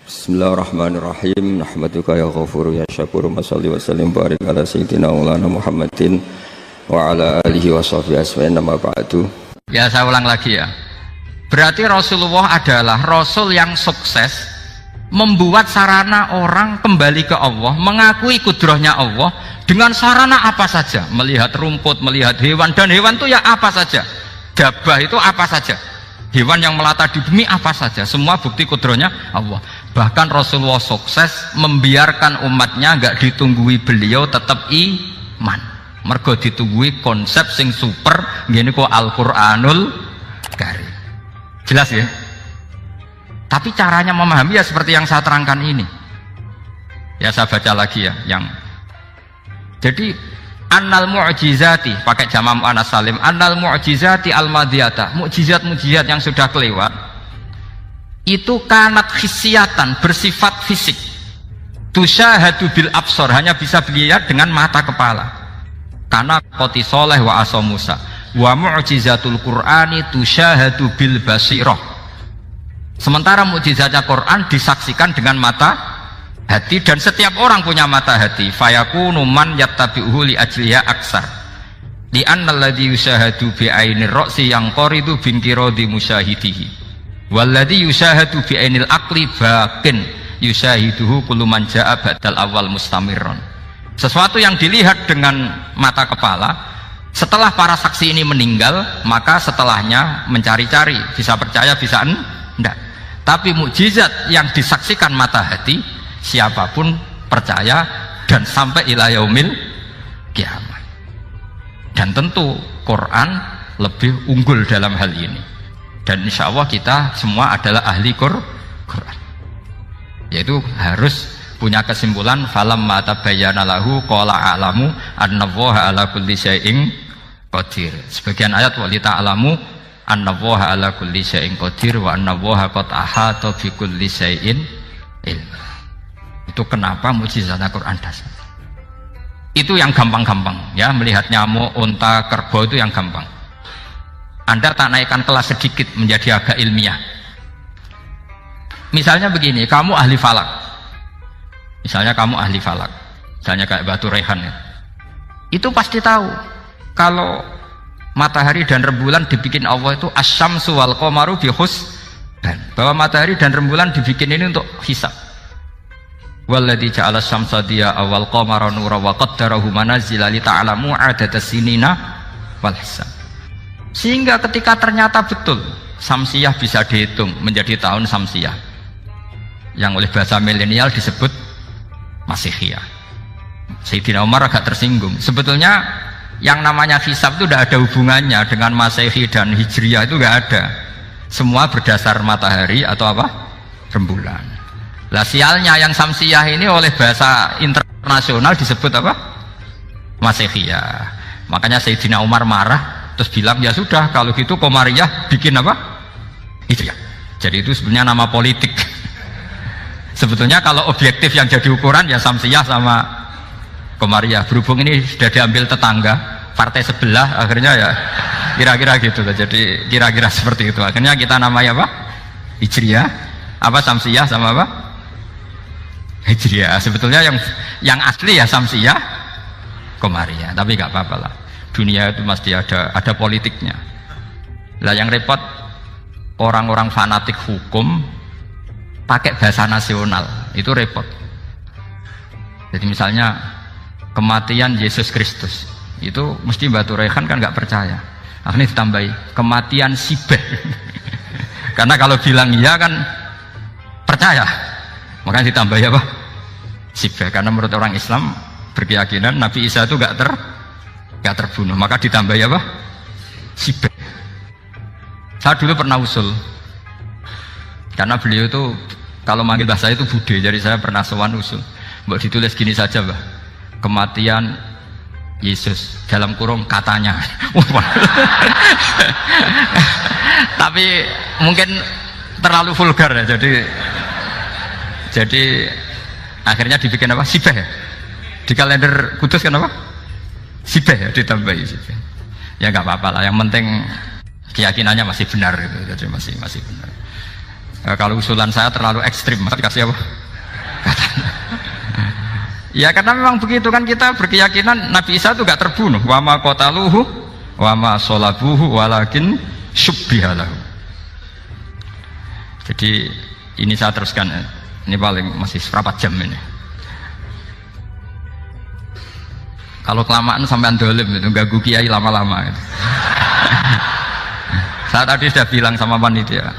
Bismillahirrahmanirrahim. Nahmaduka ya ghafuru ya syakuru. Masalli wa sallim barik ala sayyidina maulana Muhammadin wa ala alihi wa sahbihi asma'in nama ba'du. Ya, saya ulang lagi ya. Berarti Rasulullah adalah Rasul yang sukses membuat sarana orang kembali ke Allah, mengakui kudrahnya Allah dengan sarana apa saja. Melihat rumput, melihat hewan, dan hewan itu ya apa saja. Dabah itu apa saja. Hewan yang melata di bumi apa saja, semua bukti kudrahnya Allah. Bahkan Rasulullah sukses membiarkan umatnya nggak ditunggui beliau tetap iman. Mergo ditunggui konsep sing super gini kok Al-Qur'anul Karim. Jelas ya? Tapi caranya memahami ya seperti yang saya terangkan ini. Ya saya baca lagi ya yang jadi annal mu'jizati pakai jamak muannas salim, annal mu'jizati al-madiyata, mukjizat-mukjizat yang sudah kelewat itu kanat khisiatan, bersifat fisik, tusyahadu bil absor, hanya bisa dilihat dengan mata kepala, karena qoti soleh wa aso Musa. Wa mu'jizatul Qur'ani tusyahadu bil basirah, sementara mukjizatnya Quran disaksikan dengan mata hati, dan setiap orang punya mata hati. Fayakunu man yattabi'uhu li ajliya aksar li anna alladhi yushahadu bi ainir ra'si yang qoridu binqiradi musyahidihi walladhi yushahadu bi ainil aqli bakin yushahiduhu kullu man ja'a badal awal mustamirron. Sesuatu yang dilihat dengan mata kepala, setelah para saksi ini meninggal, maka setelahnya mencari-cari, bisa percaya bisa enggak. Tapi mukjizat yang disaksikan mata hati, siapapun percaya dan sampai ila yaumil kiamat. Dan tentu Quran lebih unggul dalam hal ini, dan insya Allah kita semua adalah ahli Quran, yaitu harus punya kesimpulan falam mata bayyana lahu qala a'lamu annallaha ala kulli syai'in qadir. Sebagian ayat walita alamu annallaha ala kulli syai'in qadir wa annallaha qad ahata bi kulli syai'in ilma. Itu kenapa mukjizatnya Quran dasar. Itu yang gampang-gampang ya, melihat nyamuk, unta, kerbau itu yang gampang. Anda tak naikkan kelas sedikit menjadi agak ilmiah. Misalnya begini, kamu ahli falak. Misalnya kayak Batu Rehan ya. Itu pasti tahu kalau matahari dan rembulan dibikin Allah itu asyamsu wal qamaru bi husban, bahwa matahari dan rembulan dibikin ini untuk hisab. Walladzi ja'ala syamsa diya'a wal qamara nura wa qaddarahu manazila li ta'lamu 'adadas sinina wal hisab. Sehingga ketika ternyata betul samsiyah bisa dihitung menjadi tahun samsiyah, yang oleh bahasa milenial disebut Masihiyah, Sayyidina Umar agak tersinggung. Sebetulnya yang namanya hisab itu tidak ada hubungannya dengan Masehi dan Hijriyah, itu tidak ada. Semua berdasar matahari atau apa? Rembulan. Lah sialnya yang samsiyah ini oleh bahasa internasional disebut apa? Masihiyah. Makanya Sayyidina Umar marah terus bilang ya sudah kalau gitu Qamariyah bikin apa? Hijriyah. Jadi itu sebenarnya nama politik. Sebetulnya kalau objektif yang jadi ukuran ya samsiyah sama Qamariyah. Berhubung ini sudah diambil tetangga partai sebelah, akhirnya ya kira-kira gitu. Jadi kira-kira seperti itu. Akhirnya kita namanya apa? Hijriyah, apa samsiyah sama apa? Hijriyah. Sebetulnya yang asli ya samsiyah, Qamariyah. Tapi nggak apa-apa lah. Dunia itu mesti ada politiknya. Lah yang repot orang-orang fanatik hukum pakai bahasa nasional, itu repot. Jadi misalnya kematian Yesus Kristus, itu mesti Batu Rehan kan nggak percaya. Akhirnya ditambahi kematian Sibeh. Karena kalau bilang iya kan percaya, makanya ditambahi apa? Sibeh. Karena menurut orang Islam berkeyakinan Nabi Isa itu nggak terbunuh, maka ditambahi apa? Sibeh. Saya dulu pernah usul, karena beliau itu kalau manggil bahasa itu bude, jadi saya pernah sowan usul, mbak ditulis gini saja mbak, kematian Yesus dalam kurung katanya. Tapi mungkin terlalu vulgar ya, jadi akhirnya dibikin apa? Sibeh ya? Di kalender Kudus kan apa? Sibeh ya, ditambahi Sibeh. Ya nggak apa-apa lah, yang penting keyakinannya masih benar gitu, jadi masih benar. Kalau usulan saya terlalu ekstrim, maka dikasih apa? Ya karena memang begitu kan, kita berkeyakinan Nabi Isa itu gak terbunuh. Wa ma qataluhu wa ma sholabuhu walakin syubbihalahu. Jadi ini saya teruskan, ini paling masih seberapa jam ini. Kalau kelamaan sampai dolim itu ganggu kiai lama-lama gitu. Saya tadi sudah bilang sama panitia,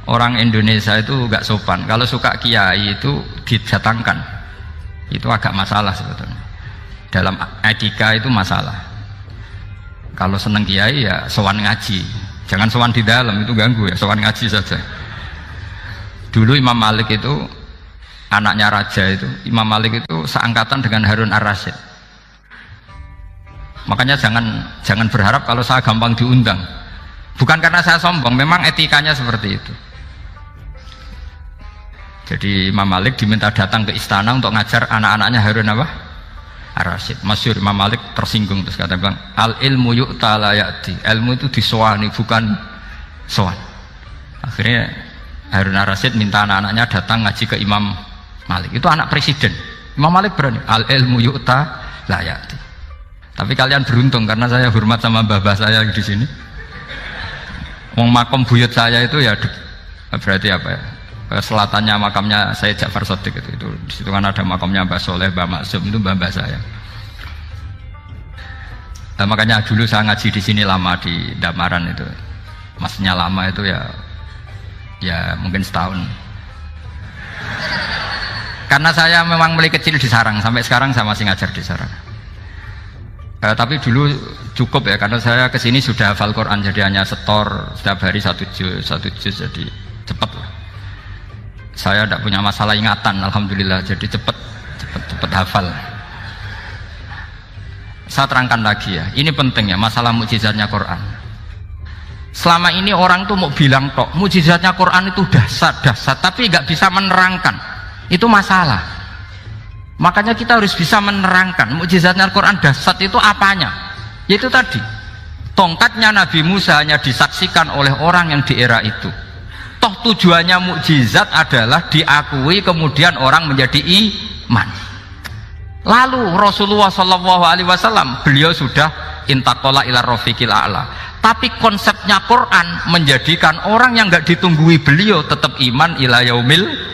orang Indonesia itu gak sopan. Kalau suka kiai itu didatangkan, itu agak masalah sebetulnya. Dalam etika itu masalah. Kalau seneng kiai ya sowan ngaji, jangan sowan di dalam, itu ganggu ya, sowan ngaji saja. Dulu Imam Malik itu anaknya raja itu, Imam Malik itu seangkatan dengan Harun Ar-Rasyid. Makanya jangan berharap kalau saya gampang diundang. Bukan karena saya sombong, memang etikanya seperti itu. Jadi Imam Malik diminta datang ke istana untuk ngajar anak-anaknya Harun apa? Ar-Rasyid. Masyhur Imam Malik tersinggung, terus kata bilang, al ilmu yu'ta la ya'ti. Ilmu itu disowani, bukan sowan. Akhirnya Harun Ar-Rasyid minta anak-anaknya datang ngaji ke Imam Malik. Itu anak presiden. Imam Malik berani, al ilmu yu'ta la ya'ti. Tapi kalian beruntung karena saya hormat sama mbah-mbah saya di sini. Wong makom buyut saya itu ya berarti apa ya? Selatannya makamnya Sayyid Ja'far Shadiq itu di situ kan ada makamnya Mbah Soleh, Mbah Maksum, itu mbah saya. Nah, makanya dulu saya ngaji di sini lama di Damaran itu. Maksudnya lama itu ya mungkin setahun. Karena saya memang mulai kecil di Sarang, sampai sekarang saya masih ngajar di Sarang. Tapi dulu cukup ya, karena saya kesini sudah hafal Quran, jadi hanya setor setiap hari satu juz, jadi cepat lah. Saya tidak punya masalah ingatan, alhamdulillah, jadi cepat hafal. Saya terangkan lagi ya, ini penting ya, masalah mukjizatnya Quran. Selama ini orang tuh mau bilang tok, mukjizatnya Quran itu dahsyat, tapi nggak bisa menerangkan, itu masalah. Makanya kita harus bisa menerangkan mukjizatnya Al-Quran dahsyat itu apanya. Yaitu tadi, tongkatnya Nabi Musa hanya disaksikan oleh orang yang di era itu. Toh tujuannya mukjizat adalah diakui kemudian orang menjadi iman. Lalu Rasulullah SAW beliau sudah intaqala ila rafiqil a'la. Tapi konsepnya Quran menjadikan orang yang nggak ditunggui beliau tetap iman ila yaumil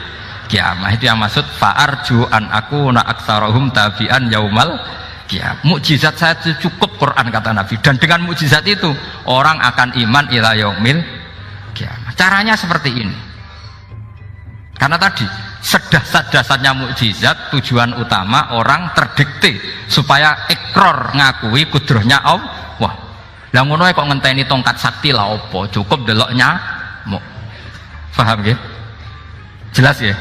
kiamah. Itu yang maksud fa'arju an aku na aktsarahum tabi'an yaumal kiamah. Mukjizat saya itu cukup Quran kata Nabi, dan dengan mukjizat itu orang akan iman ila yaumil kiamah. Caranya seperti ini. Karena tadi sedahsyat-dahsyatnya mukjizat, tujuan utama orang terdikte supaya ikrar ngakui kudrohnya Allah. Lah ngono kok ngenteni tongkat sakti lah opo, cukup deloknya mau. Paham nggih? Jelas ya?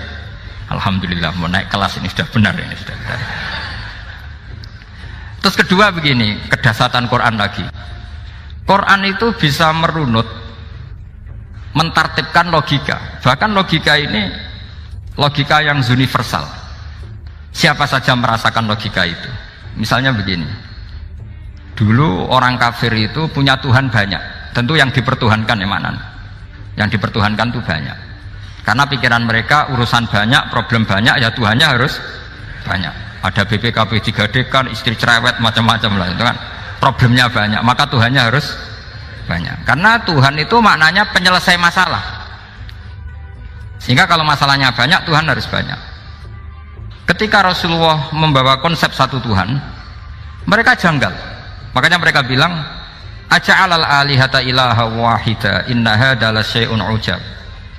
Alhamdulillah, mau naik kelas ini sudah benar, ini sudah benar. Terus kedua begini, kedahsyatan Quran lagi. Quran itu bisa merunut, mentartibkan logika. Bahkan logika ini logika yang universal. Siapa saja merasakan logika itu. Misalnya begini, dulu orang kafir itu punya Tuhan banyak. Tentu yang dipertuhankan ya mana? Yang dipertuhankan itu banyak. Karena pikiran mereka urusan banyak, problem banyak, ya Tuhannya harus banyak. Ada BPKB 3D kan, istri cerewet, macam-macam lah, itu kan problemnya banyak, maka Tuhannya harus banyak. Karena Tuhan itu maknanya penyelesai masalah. Sehingga kalau masalahnya banyak, Tuhan harus banyak. Ketika Rasulullah membawa konsep satu Tuhan, mereka janggal. Makanya mereka bilang, aja'alal alihata ilaha wahida inna hadza lasyai'un ujab.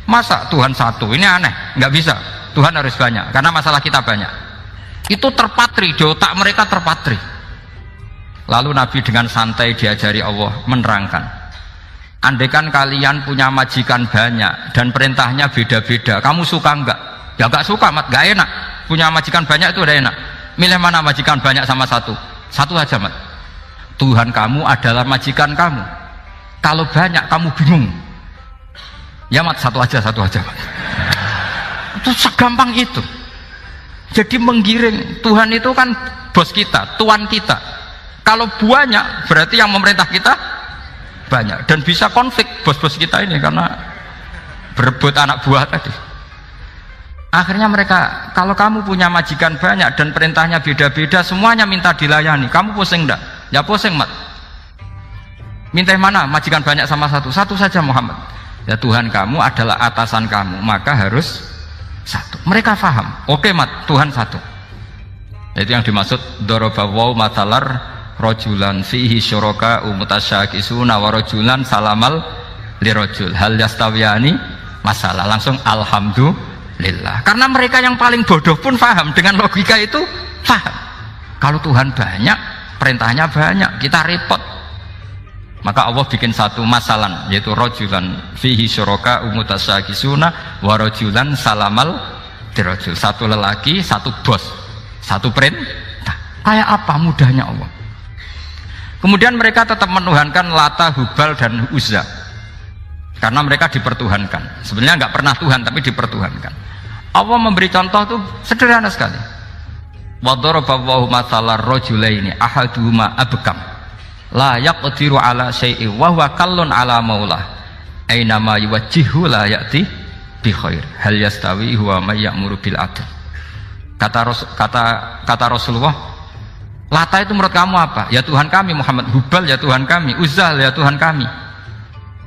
Masa Tuhan satu? Ini aneh, nggak bisa. Tuhan harus banyak, karena masalah kita banyak. Itu terpatri, di otak mereka terpatri. Lalu Nabi dengan santai diajari Allah menerangkan, andaikan kalian punya majikan banyak dan perintahnya beda-beda, kamu suka enggak? Ya enggak suka, mat, enggak enak. Punya majikan banyak itu udah enak. Milih mana majikan banyak sama satu? Satu aja, mat. Tuhan kamu adalah majikan kamu. Kalau banyak kamu bingung. Ya mat, satu aja mat. Itu segampang itu. Jadi menggiring, Tuhan itu kan bos kita, tuan kita. Kalau banyak berarti yang memerintah kita banyak, dan bisa konflik bos-bos kita ini karena berebut anak buah tadi. Akhirnya mereka, kalau kamu punya majikan banyak dan perintahnya beda-beda, semuanya minta dilayani, kamu pusing enggak? Ya pusing, Mat. Minta yang mana? Majikan banyak sama satu? Satu saja, Muhammad. Ya Tuhan kamu adalah atasan kamu, maka harus satu. Mereka paham. Oke, Mat, Tuhan satu. Itu yang dimaksud dorobawaw matalar rojulan fihi syuraka umutasyakisuna wa rojulan salamal lirojul hal yastawiyani masalah. Langsung alhamdulillah. Karena mereka yang paling bodoh pun paham. Dengan logika itu paham. Kalau Tuhan banyak, perintahnya banyak, kita repot. Maka Allah bikin satu masalan, yaitu rojulan fihi syuraka umutasyakisuna wa rojulan salamal lirojul. Satu lelaki, satu bos, satu perintah. Kayak apa mudahnya Allah. Kemudian mereka tetap menuhankan Lata, Hubal, dan Uzza karena mereka dipertuhankan. Sebenarnya nggak pernah Tuhan, tapi dipertuhankan. Allah memberi contoh itu sederhana sekali. Wa daraballahu mathalar rajulaini ahaduhuma abkam la yaqdiru ala syai'in wa huwa kallun ala maulah aina ma yuwajjihu la ya'ti bi khair hal yastawi huwa may ya'muru bil adl. Kata Rasulullah, Lata itu menurut kamu apa? Ya Tuhan kami. Muhammad. Hubal ya Tuhan kami. Uzzah ya Tuhan kami.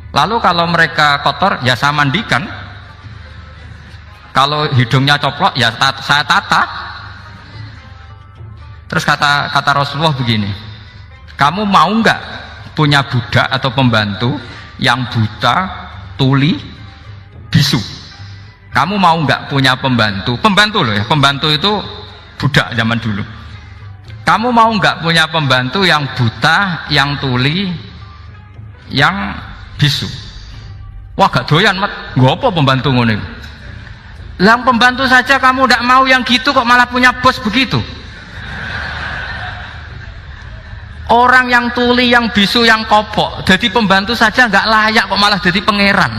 Lalu kalau mereka kotor ya saya mandikan, kalau hidungnya coplok ya saya tata. Terus kata Rasulullah begini, kamu mau nggak punya budak atau pembantu yang buta, tuli, bisu? Kamu mau nggak punya pembantu loh ya, pembantu itu budak zaman dulu. Kamu mau nggak punya pembantu yang buta, yang tuli, yang bisu? Wah gak doyan, Mat. Gak apa pembantu ngono. Yang pembantu saja kamu tidak mau yang gitu, kok malah punya bos begitu? Orang yang tuli, yang bisu, yang kopok, jadi pembantu saja nggak layak, kok malah jadi pangeran.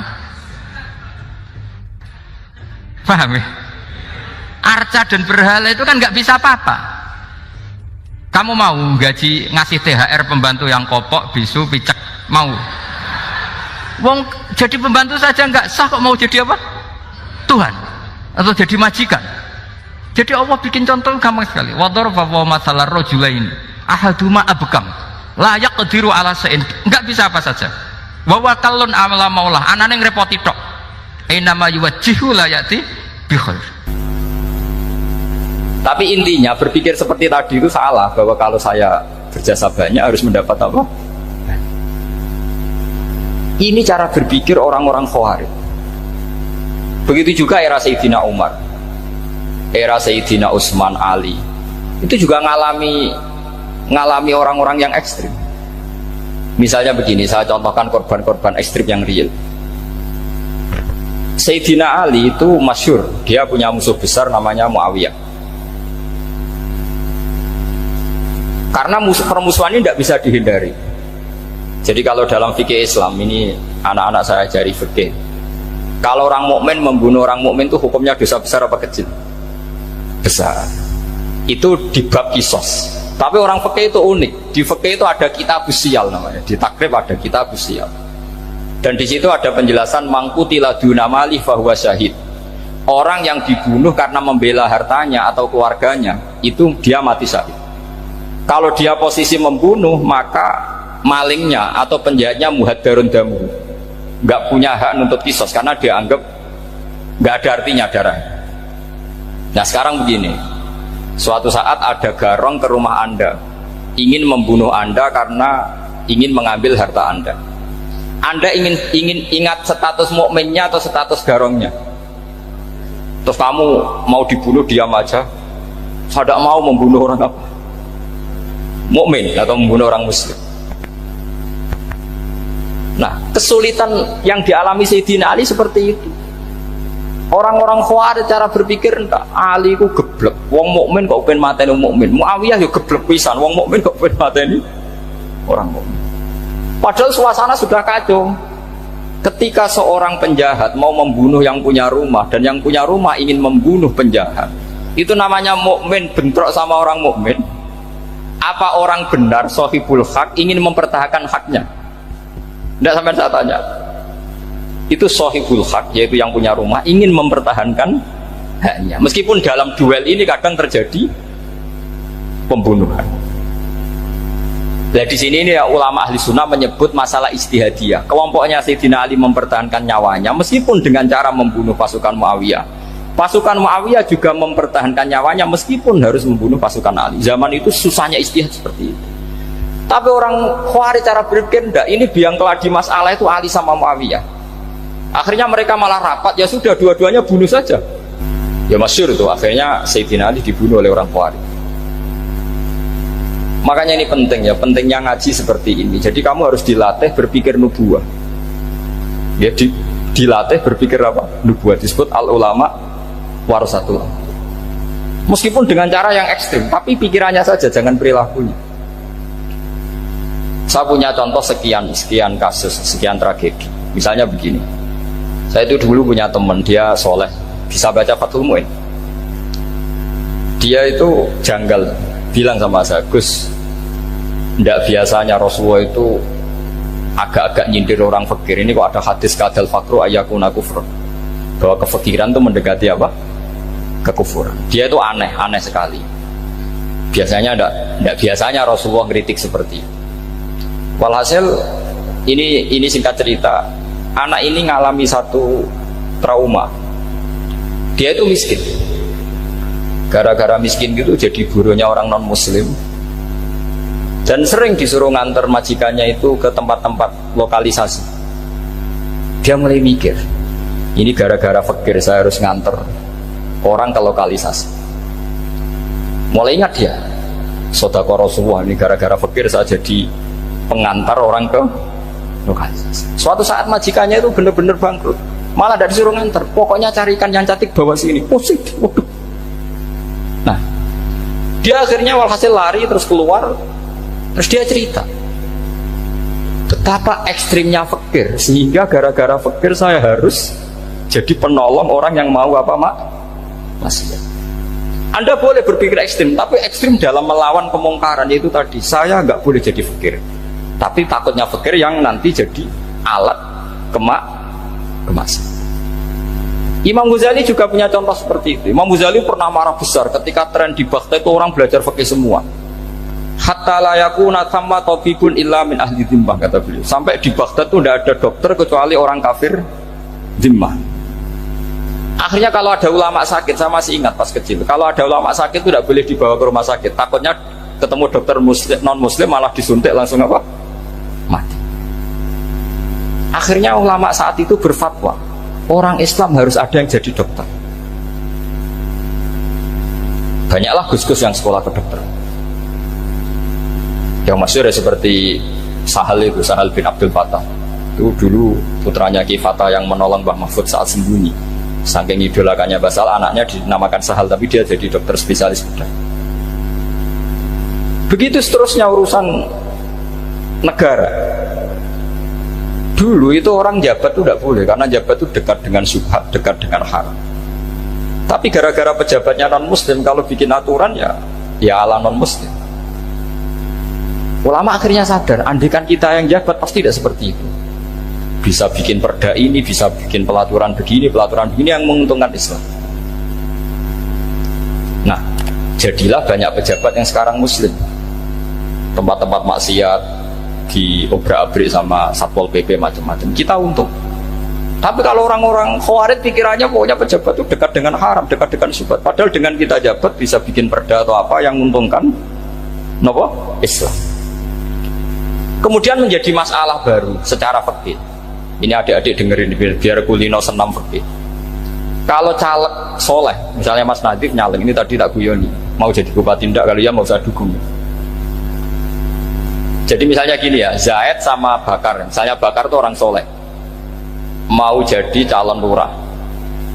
Paham ya? Arca dan berhala itu kan nggak bisa apa-apa. Kamu mau gaji ngasih THR pembantu yang kopok, bisu, picek? Mau? Wong jadi pembantu saja nggak sah, kok mau jadi apa? Tuhan atau jadi majikan? Jadi Allah bikin contoh gampang sekali. Wa daraballahu mathalar rajulaini ahaduma abkam la yaqdiru ala syai'in. Enggak bisa apa saja. Wa wakallun ala maulah. Anane ngrepoti tok. Inama yuwajjihu la yati bi khair. Tapi intinya berpikir seperti tadi itu salah, bahwa kalau saya berjasa banyak harus mendapat apa? Ini cara berpikir orang-orang Khawarij. Begitu juga era Sayyidina Umar, era Sayyidina Utsman, Ali. Itu juga ngalami orang-orang yang ekstrim. Misalnya begini, saya contohkan korban-korban ekstrim yang real. Sayyidina Ali itu masyhur, dia punya musuh besar namanya Muawiyah. Karena permusuhan ini tidak bisa dihindari. Jadi kalau dalam fikih Islam ini, anak-anak saya ajari fikih, kalau orang mukmin membunuh orang mukmin itu hukumnya dosa besar apa kecil? Besar. Itu di bab kisos. Tapi orang fikih itu unik. Di fikih itu ada kitabus siyal namanya. Di takrib ada kitabus siyal. Dan di situ ada penjelasan mangkutila duna mali fahuwa syahid. Orang yang dibunuh karena membela hartanya atau keluarganya, itu dia mati syahid. Kalau dia posisi membunuh, maka malingnya atau penjahatnya muhaddarun damu, nggak punya hak nuntut kisos karena dia anggap nggak ada artinya darah. Nah sekarang begini, suatu saat ada garong ke rumah Anda, ingin membunuh Anda karena ingin mengambil harta Anda. Anda ingin ingat status mukminnya atau status garongnya? Terus kamu mau dibunuh diam aja? Saya tidak mau membunuh orang apa? Mukmin atau membunuh orang muslim. Nah, kesulitan yang dialami Sayyidina Ali seperti itu. Orang-orang Khawarij cara berpikir enggak, Ali ku geblek, wong mukmin kok pengen mateni wong mukmin. Muawiyah yo geblek pisan, wong mukmin kok pengen mateni orang mukmin. Padahal suasana sudah kacau. Ketika seorang penjahat mau membunuh yang punya rumah dan yang punya rumah ingin membunuh penjahat, itu namanya mukmin bentrok sama orang mukmin. Apa orang benar sahibul hak ingin mempertahankan haknya? Tidak, sampai saya tanya. itu sohibul hak, yaitu yang punya rumah, ingin mempertahankan haknya. Meskipun dalam duel ini kadang terjadi pembunuhan. Nah di sini ini ya, ulama ahli sunnah menyebut masalah ijtihadiyah. Kelompoknya Sayyidina Ali mempertahankan nyawanya meskipun dengan cara membunuh pasukan Muawiyah. Pasukan Muawiyah juga mempertahankan nyawanya meskipun harus membunuh pasukan Ali. Zaman itu susahnya ijtihad seperti itu. Tapi orang Khawarij cara berpikir enggak, ini biang keladi masalah itu Ali sama Muawiyah. Akhirnya mereka malah rapat, ya sudah dua-duanya bunuh saja. Ya masyhur itu, akhirnya Sayyidina Ali dibunuh oleh orang Khawarij. Makanya ini penting ya, pentingnya ngaji seperti ini. Jadi kamu harus dilatih berpikir nubuah. Ya dilatih berpikir apa? Nubuah, disebut al-ulama warasatul. Meskipun dengan cara yang ekstrim, tapi pikirannya saja, jangan perilakunya. Saya punya contoh sekian kasus, sekian tragedi. Misalnya begini, saya itu dulu punya teman, dia soleh, bisa baca Fathul Mu'in. Dia itu janggal, bilang sama saya, Gus, tidak biasanya Rasulullah itu agak-agak nyindir orang fakir. Ini kok ada hadis kadal fakru ayakuna kufur, bahwa kefakiran itu mendekati apa? Kekufuran. Dia itu aneh sekali. Biasanya tidak biasanya Rasulullah ngeritik seperti itu. Walhasil ini singkat cerita, anak ini ngalami satu trauma. Dia itu miskin. Gara-gara miskin gitu jadi burunya orang non muslim. Dan sering disuruh nganter majikannya itu ke tempat-tempat lokalisasi. Dia mulai mikir, ini gara-gara fakir saya harus nganter orang ke lokalisasi. Mulai ingat dia, Sodaqah Rasulullah, ini gara-gara fakir saya jadi pengantar orang ke lokalisasi. Suatu saat majikannya itu benar-benar bangkrut, malah tidak disuruh nganter, pokoknya carikan yang cantik bawa sini. Positif. Waduh. Nah, dia akhirnya walhasil lari terus keluar. Terus dia cerita betapa ekstrimnya fakir, sehingga gara-gara fakir saya harus jadi penolong orang yang mau apa maksiat. Anda boleh berpikir ekstrim, tapi ekstrim dalam melawan kemungkaran, yaitu tadi, saya nggak boleh jadi fakir, tapi takutnya fakir yang nanti jadi alat kemaksiatan. Imam Ghazali juga punya contoh seperti itu. Imam Ghazali pernah marah besar ketika tren di Baghdad itu orang belajar fikih semua. Hatta la yakuna thamma tabibun illa min ahli dhimmah, kata beliau. Sampai di Baghdad itu tidak ada dokter kecuali orang kafir dhimmah. Akhirnya kalau ada ulama sakit, saya masih ingat pas kecil, kalau ada ulama sakit itu tidak boleh dibawa ke rumah sakit. Takutnya ketemu dokter non muslim malah disuntik langsung apa? Mati. Akhirnya ulama saat itu berfatwa, orang Islam harus ada yang jadi dokter. Banyaklah gus-gus yang sekolah kedokteran. Yang masyhur ya seperti Sahal bin Abdul Fattah. Itu dulu putranya Ki Fatah yang menolong Mbah Mahfud saat sembunyi. Saking idolakannya Basal, anaknya dinamakan Sahal, tapi dia jadi dokter spesialis bedah. Begitu seterusnya urusan negara. Dulu itu orang jabat itu tidak boleh, karena jabat itu dekat dengan syubhat, dekat dengan haram. Tapi gara-gara pejabatnya non muslim, kalau bikin aturan ya ala non muslim. Ulama akhirnya sadar, andikan kita yang jabat pasti tidak seperti itu. Bisa bikin perda ini, bisa bikin pelaturan begini yang menguntungkan Islam. Nah, jadilah banyak pejabat yang sekarang muslim. Tempat-tempat maksiat diobrak-abrik sama Satpol PP macam-macam. Kita untung. Tapi kalau orang-orang Khawarij pikirannya pokoknya pejabat itu dekat dengan haram, dekat dengan syubhat. Padahal dengan kita jabat bisa bikin perda atau apa yang menguntungkan Islam. Kemudian menjadi masalah baru secara fikih. Ini adik-adik dengerin biar kulino senam fikih. Kalau caleg soleh, misalnya Mas Nadif nyaleng, ini tadi tak guyoni, mau jadi bupati ndak, kalau ya mau saya dukung. Jadi misalnya gini ya, Zaid sama Bakar, misalnya Bakar itu orang soleh, mau jadi calon lurah.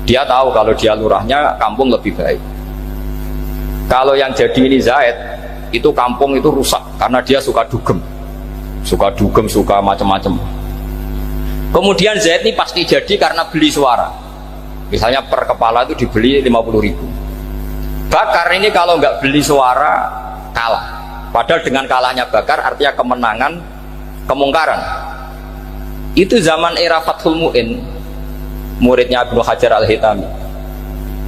Dia tahu kalau dia lurahnya kampung lebih baik. Kalau yang jadi ini Zaid, itu kampung itu rusak karena dia suka dugem, suka macam-macam. Kemudian Zaid ini pasti jadi karena beli suara. Misalnya per kepala itu dibeli 50.000. Bakar ini kalau nggak beli suara kalah. Padahal dengan kalahnya Bakar artinya kemenangan kemungkaran. Itu zaman era Fathul Mu'in. muridnya Ibnu Hajar Al-Hitami.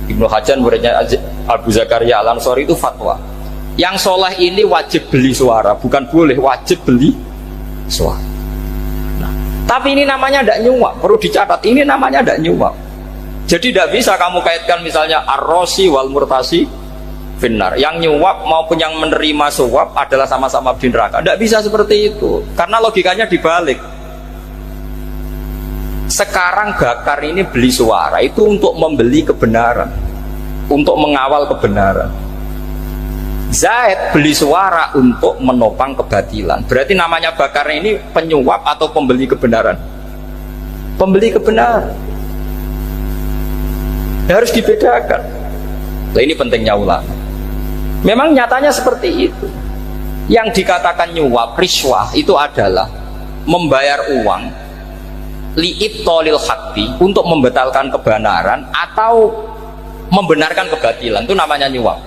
Ibnu Hajar muridnya Abu Zakaria Al-Ansori itu fatwa, yang soleh ini wajib beli suara, bukan boleh, wajib beli suara. Nah, tapi ini namanya tidak nyuap, perlu dicatat, ini namanya tidak nyuap. Jadi tidak bisa kamu kaitkan misalnya ar-rosi wal murtasi finnar, yang nyuap maupun yang menerima suap adalah sama-sama di neraka. Tidak bisa seperti itu, karena logikanya dibalik. Sekarang Bakar ini beli suara itu untuk membeli kebenaran, untuk mengawal kebenaran. Zaid beli suara untuk menopang kebatilan. Berarti namanya Bakar ini penyuap atau pembeli kebenaran? Pembeli kebenaran. Harus dibedakan. Nah, ini pentingnya ulama. Memang nyatanya seperti itu. Yang dikatakan nyuap, riswah itu adalah membayar uang li'ibtolil haqqi, untuk membatalkan kebenaran atau membenarkan kebatilan, itu namanya nyuap.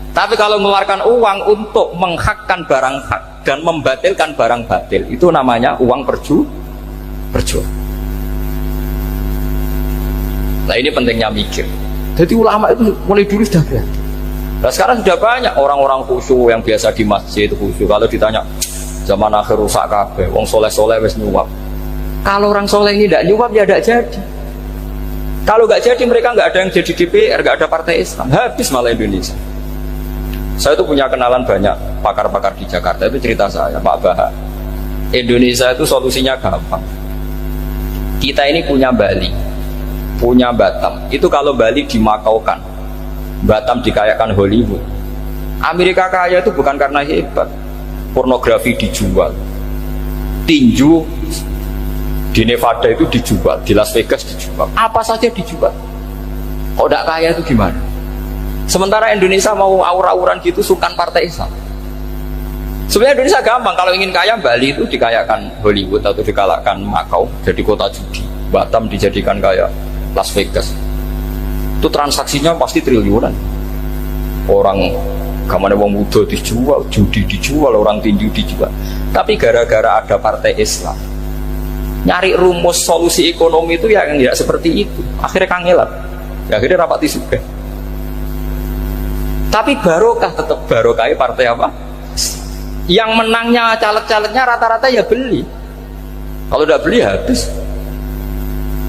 Tapi kalau mengeluarkan uang untuk menghakkan barang hak dan membatalkan barang batil, itu namanya uang perjuangan. Nah, ini pentingnya mikir. Jadi ulama itu mulai dulu sudah berarti. Nah, sekarang sudah banyak orang-orang khusyuk yang biasa di masjid khusyuk. Kalau ditanya zaman akhir rusak kabeh, wong soleh-soleh wis nyuap. Kalau orang soleh ini tidak nyuap ya tidak jadi. Kalau nggak jadi, mereka nggak ada yang jadi DPR, nggak ada partai Islam, habis malah Indonesia. Saya itu punya kenalan banyak pakar-pakar di Jakarta, itu cerita saya, Pak Baha. Indonesia itu solusinya gampang. Kita ini punya Bali, punya Batam. Itu kalau Bali dimakaukan, Batam dikayakan Hollywood. Amerika kaya itu bukan karena hebat, pornografi dijual, tinju di Nevada itu dijual, di Las Vegas dijual, apa saja dijual. Kok tidak kaya itu gimana? Sementara Indonesia mau aur-auran gitu, sukan partai Islam. Sebenarnya Indonesia gampang, kalau ingin kaya Bali itu dikayakan Hollywood atau dikalahkan Makau jadi kota judi, Batam dijadikan kaya Las Vegas. Itu transaksinya pasti triliunan. Orang gamane wong muda dijual, judi dijual, orang tinju dijual. Tapi gara-gara ada partai Islam, nyari rumus solusi ekonomi itu yang tidak seperti itu, akhirnya kangelan, akhirnya rapati juga. Tapi barokah, tetap barokah partai apa? Yang menangnya caleg-calegnya rata-rata ya beli. Kalau tidak beli habis.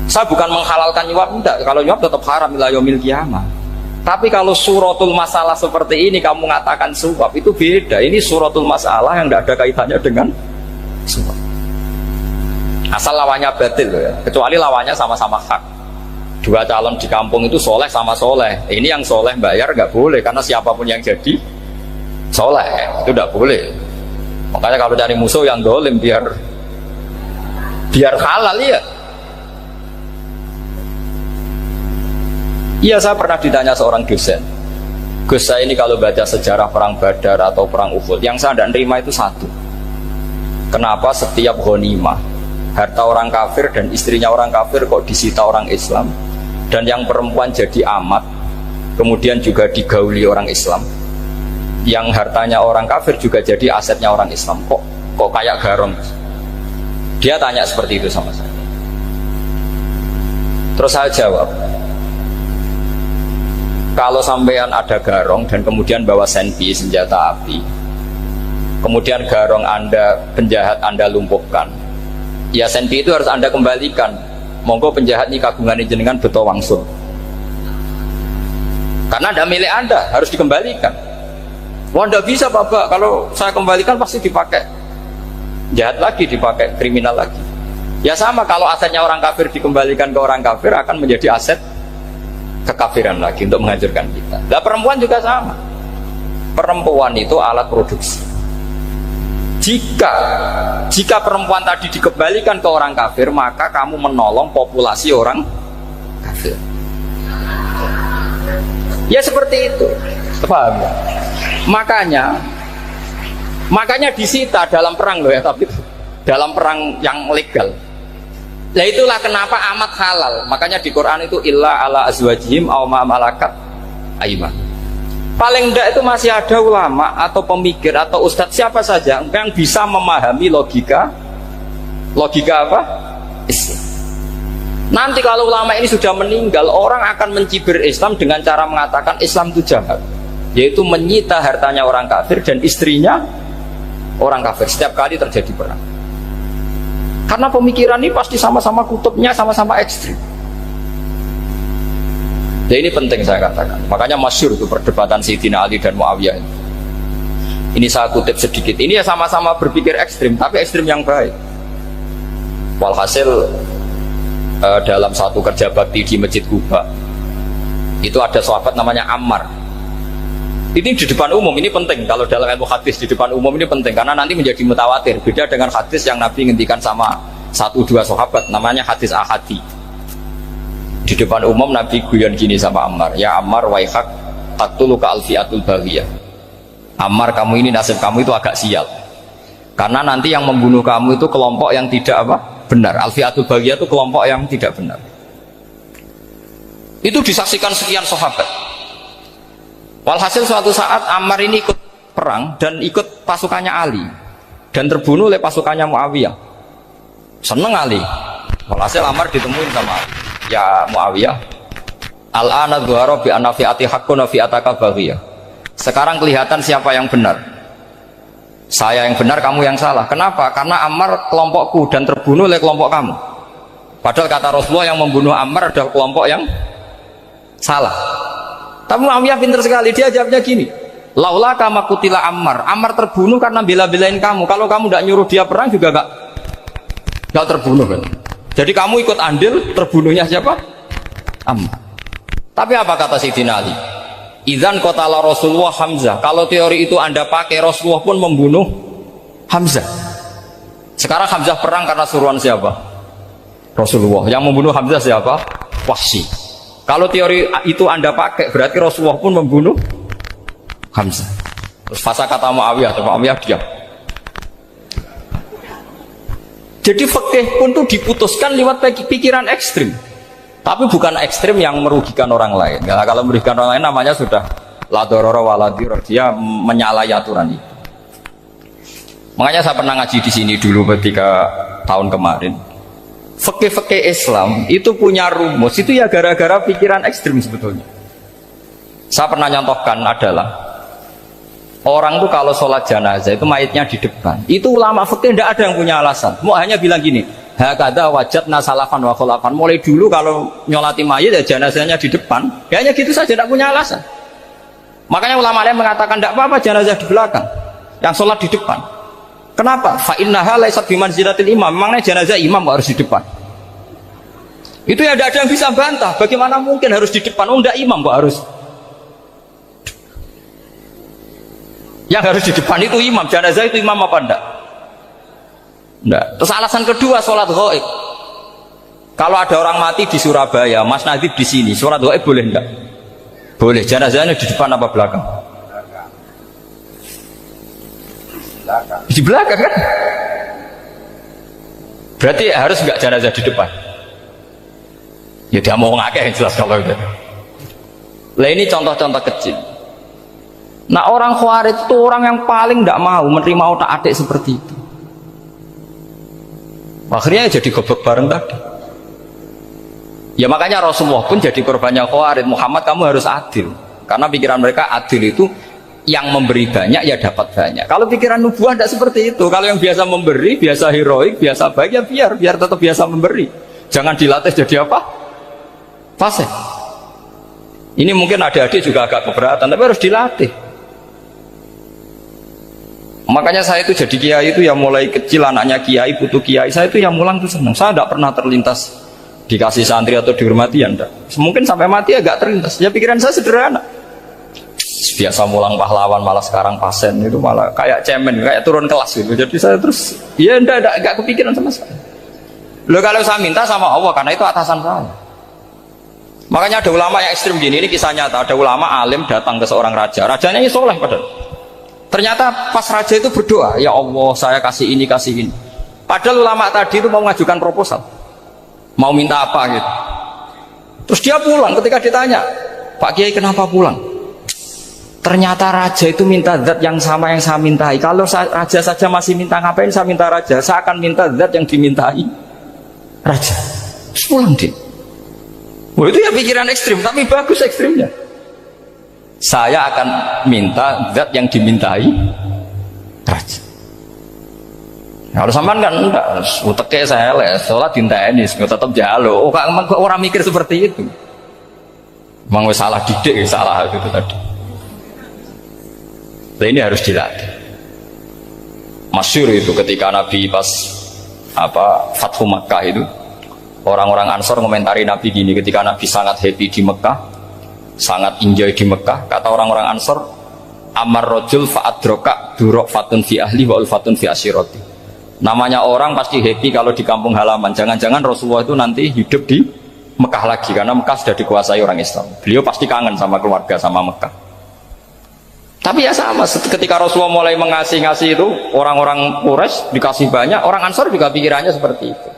Saya bukan menghalalkan nyuap, enggak. Kalau nyuap tetap haram ila yaumil qiyamah. Tapi kalau suratul masalah seperti ini kamu mengatakan suap, itu beda. Ini suratul masalah yang tidak ada kaitannya dengan suap. Asal lawannya batil ya. Kecuali lawannya sama-sama hak. Dua calon di kampung itu soleh sama soleh. Ini yang soleh bayar nggak boleh, karena siapapun yang jadi soleh itu nggak boleh. Makanya kalau cari musuh yang dolim biar halal ya. Iya, saya pernah ditanya seorang dosen, Gus, saya ini kalau baca sejarah perang Badar atau perang Uhud, yang saya tidak nerima itu satu. Kenapa setiap ghanimah harta orang kafir dan istrinya orang kafir kok disita orang Islam, dan yang perempuan jadi amat kemudian juga digauli orang Islam, yang hartanya orang kafir juga jadi asetnya orang Islam, kok kayak garong. Dia tanya seperti itu sama saya. Terus saya jawab, kalau sampean ada garong dan kemudian bawa senpi, senjata api, kemudian garong Anda, penjahat Anda lumpuhkan, ya senpi itu harus Anda kembalikan. Monggo penjahat ini kagungan jenengan beto wangsul, karena ada milik Anda, harus dikembalikan. Wah, tidak bisa Bapak, kalau saya kembalikan pasti dipakai jahat lagi, dipakai kriminal lagi. Ya sama, kalau asetnya orang kafir dikembalikan ke orang kafir akan menjadi aset kekafiran lagi untuk menghancurkan kita. Nah, perempuan juga sama. Perempuan itu alat produksi. Jika perempuan tadi dikembalikan ke orang kafir, maka kamu menolong populasi orang kafir. Ya seperti itu. Paham ya? Makanya disita dalam perang loh ya, tapi dalam perang yang legal. Nah itulah kenapa amat halal. Makanya di Quran itu illa ala azwajihim aw ma malakat aiman. Paling enggak itu masih ada ulama atau pemikir atau ustadz siapa saja yang bisa memahami logika apa? Islam. Nanti kalau ulama ini sudah meninggal, orang akan mencibir Islam dengan cara mengatakan Islam itu jahat, yaitu menyita hartanya orang kafir dan istrinya orang kafir setiap kali terjadi perang. Karena pemikiran ini pasti sama-sama kutubnya sama-sama ekstrim. Ya ini penting saya katakan. Makanya masyhur itu perdebatan Sayyidina Ali dan Muawiyah. Ini saya kutip sedikit. Ini ya sama-sama berpikir ekstrim, tapi ekstrim yang baik. Walhasil dalam satu kerja bakti di Masjid Kuba, itu ada sahabat namanya Ammar. Ini di depan umum, ini penting. Kalau dalam ilmu hadis di depan umum ini penting karena nanti menjadi mutawatir. Beda dengan hadis yang Nabi ngendikan sama 1-2 sahabat, namanya hadis ahadi. Di depan umum Nabi guyon gini sama Ammar, ya Ammar waihak taqtuluka alfiatul baghiyah. Ammar, kamu ini nasib kamu itu agak sial. Karena nanti yang membunuh kamu itu kelompok yang tidak benar. Alfiatul baghiyah itu kelompok yang tidak benar. Itu disaksikan sekian sahabat. Walhasil suatu saat Ammar ini ikut perang dan ikut pasukannya Ali dan terbunuh oleh pasukannya Muawiyah. Seneng Ali. Walhasil Ammar ditemuin sama Ali. Ya Muawiyah, al-ana dhuhara bi anna fi'ati haqqun wa fi'ataka baghiyah. Sekarang kelihatan siapa yang benar. Saya yang benar, kamu yang salah. Kenapa? Karena Ammar kelompokku dan terbunuh oleh kelompok kamu. Padahal kata Rasulullah yang membunuh Ammar adalah kelompok yang salah. Tapi Muawiyah pintar sekali, dia jawabnya gini, laula kama kutila Ammar. Ammar terbunuh karena bela-belain kamu. Kalau kamu tidak nyuruh dia perang juga gak terbunuh kan. Jadi kamu ikut andil terbunuhnya siapa? Ammar. Tapi apa kata Sayyidina Ali? Idzan qatala Rasulullah Hamzah. Kalau teori itu Anda pakai, Rasulullah pun membunuh Hamzah. Sekarang Hamzah perang karena suruhan siapa? Rasulullah. Yang membunuh Hamzah siapa? Wahsy. Kalau teori itu Anda pakai, berarti Rasulullah pun membunuh Hamzah. Terus fasa kata Muawiyah, Muawiyah diam. Jadi fikih pun tuh diputuskan lewat pikiran ekstrim. Tapi bukan ekstrim yang merugikan orang lain. Ya, kalau merugikan orang lain namanya sudah la darara wa la dirar, dia menyalahi aturan itu. Makanya saya pernah ngaji di sini dulu ketika tahun kemarin. Fikih-fikih Islam itu punya rumus, itu ya gara-gara pikiran ekstrim sebetulnya. Saya pernah nyontohkan adalah orang tuh kalau sholat jenazah itu mayitnya di depan. Itu ulama fikih tidak ada yang punya alasan. Mau hanya bilang gini, hakadha wajadna salafan wa khulafan. Mulai dulu kalau nyolati mayit ya jenazahnya di depan. Ya hanya gitu saja, tidak punya alasan. Makanya ulama lain mengatakan tidak apa-apa jenazah di belakang, yang sholat di depan. Kenapa? Fa innaha laysat bimanzilatil imam. Memangnya jenazah imam kok harus di depan? Itu ya tidak ada yang bisa bantah. Bagaimana mungkin harus di depan? Oh, enggak, imam kok harus. Yang harus di depan itu imam. Jenazah itu imam apa enggak? Enggak. Terus alasan kedua, sholat ghaib. Kalau ada orang mati di Surabaya, Mas Nadib di sini, sholat ghaib boleh enggak? Boleh. Jenazahnya di depan apa belakang? Di belakang kan? Berarti harus enggak jenazah di depan? Ya dia mau ngakeh yang jelas kalau itu. Lah ini contoh-contoh kecil. Nah orang Khawarij itu orang yang paling tidak mau menerima otak-atik seperti itu. Akhirnya jadi goblok bareng tadi. Ya makanya Rasulullah pun jadi korbannya Khawarij. Muhammad, kamu harus adil. Karena pikiran mereka adil itu yang memberi banyak ya dapat banyak. Kalau pikiran nubuah tidak seperti itu. Kalau yang biasa memberi, biasa heroik, biasa baik ya biar tetap biasa memberi. Jangan dilatih jadi apa? Fasih. Ini mungkin adik-adik juga agak keberatan, tapi harus dilatih. Makanya saya itu jadi kiai itu ya mulai kecil, anaknya kiai, putu kiai, saya itu yang mulang tuh senang. Saya tidak pernah terlintas dikasih santri atau dihormati, ya enggak. Mungkin sampai mati agak terlintas. Ya pikiran saya sederhana. Biasa mulang pahlawan, malah sekarang pasien itu malah kayak cemen, kayak turun kelas gitu. Jadi saya terus ya enggak kepikiran sama sekali. Loh kalau saya minta sama Allah, karena itu atasan saya. Makanya ada ulama yang ekstrim gini, ini kisah nyata. Ada ulama alim datang ke seorang raja, rajanya ini soleh padahal. Ternyata pas raja itu berdoa, ya Allah saya kasih ini. Padahal ulama tadi itu mau mengajukan proposal, mau minta apa gitu. Terus dia pulang, ketika ditanya, Pak Kiai kenapa pulang? Ternyata raja itu minta zat yang sama yang saya mintai. Kalau raja saja masih minta, ngapain saya minta raja? Saya akan minta zat yang dimintai raja. Terus pulang dia. Wah, itu ya pikiran ekstrim, tapi bagus ekstrimnya. Saya akan minta zat yang dimintai raja. Kalau sampean kan enggak, uteke saya les, sholat dinteni, tetap jalo. Oh, emang orang mikir seperti itu. Emang salah didik, salah itu tadi. Nah, ini harus dilatih. Masyhur itu ketika Nabi pas Fathu Makkah itu, orang-orang Ansor komentari Nabi gini, ketika Nabi sangat happy di Mekah, sangat enjoy di Mekah, kata orang-orang Ansor, amar rojul fa'adroka durok fatun fi ahli wa ulfatun fi asyiroti. Namanya orang pasti happy kalau di kampung halaman. Jangan-jangan Rasulullah itu nanti hidup di Mekah lagi, karena Mekah sudah dikuasai orang Islam. Beliau pasti kangen sama keluarga, sama Mekah. Tapi ya sama, ketika Rasulullah mulai ngasih itu, orang-orang Quraisy dikasih banyak, orang Ansor juga pikirannya seperti itu.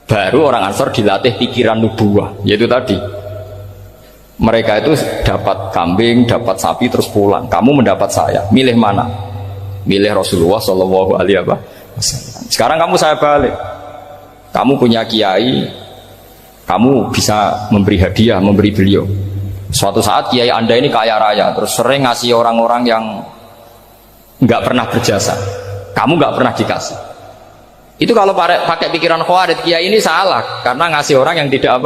Baru orang Ansor dilatih pikiran nubuwah, yaitu tadi. Mereka itu dapat kambing, dapat sapi, terus pulang. Kamu mendapat saya, milih mana? Milih Rasulullah Shallallahu Alaihi Wasallam. Sekarang kamu saya balik. Kamu punya kiai, kamu bisa memberi hadiah, memberi beliau. Suatu saat kiai Anda ini kaya raya, terus sering ngasih orang-orang yang nggak pernah berjasa. Kamu nggak pernah dikasih. Itu kalau pakai pikiran Khawarij, kiai ini salah karena ngasih orang yang tidak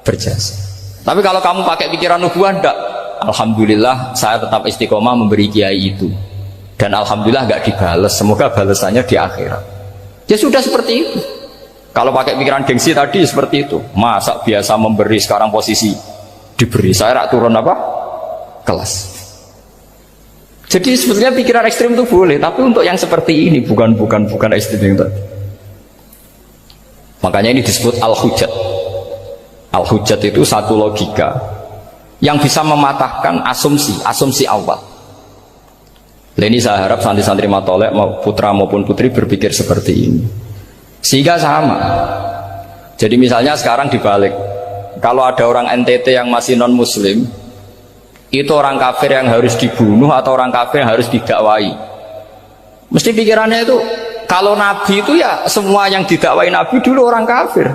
berjasa. Tapi kalau kamu pakai pikiran nubuah, enggak. Alhamdulillah saya tetap istiqomah memberi kiai itu. Dan alhamdulillah nggak dibales, semoga balasannya di akhirat. Ya sudah seperti itu. Kalau pakai pikiran gengsi tadi seperti itu. Masa biasa memberi, sekarang posisi diberi, saya rak turun kelas. Jadi sebetulnya pikiran ekstrim itu boleh, tapi untuk yang seperti ini bukan ekstrim yang tadi. Makanya ini disebut al-hujjat. Al-hujjat itu satu logika yang bisa mematahkan asumsi awal. Ini saya harap santri-santri matolek putra maupun putri berpikir seperti ini, sehingga sama. Jadi misalnya sekarang dibalik, kalau ada orang NTT yang masih non muslim, itu orang kafir yang harus dibunuh atau orang kafir yang harus didakwai. Mesti pikirannya itu, kalau Nabi itu ya semua yang didakwai Nabi dulu orang kafir.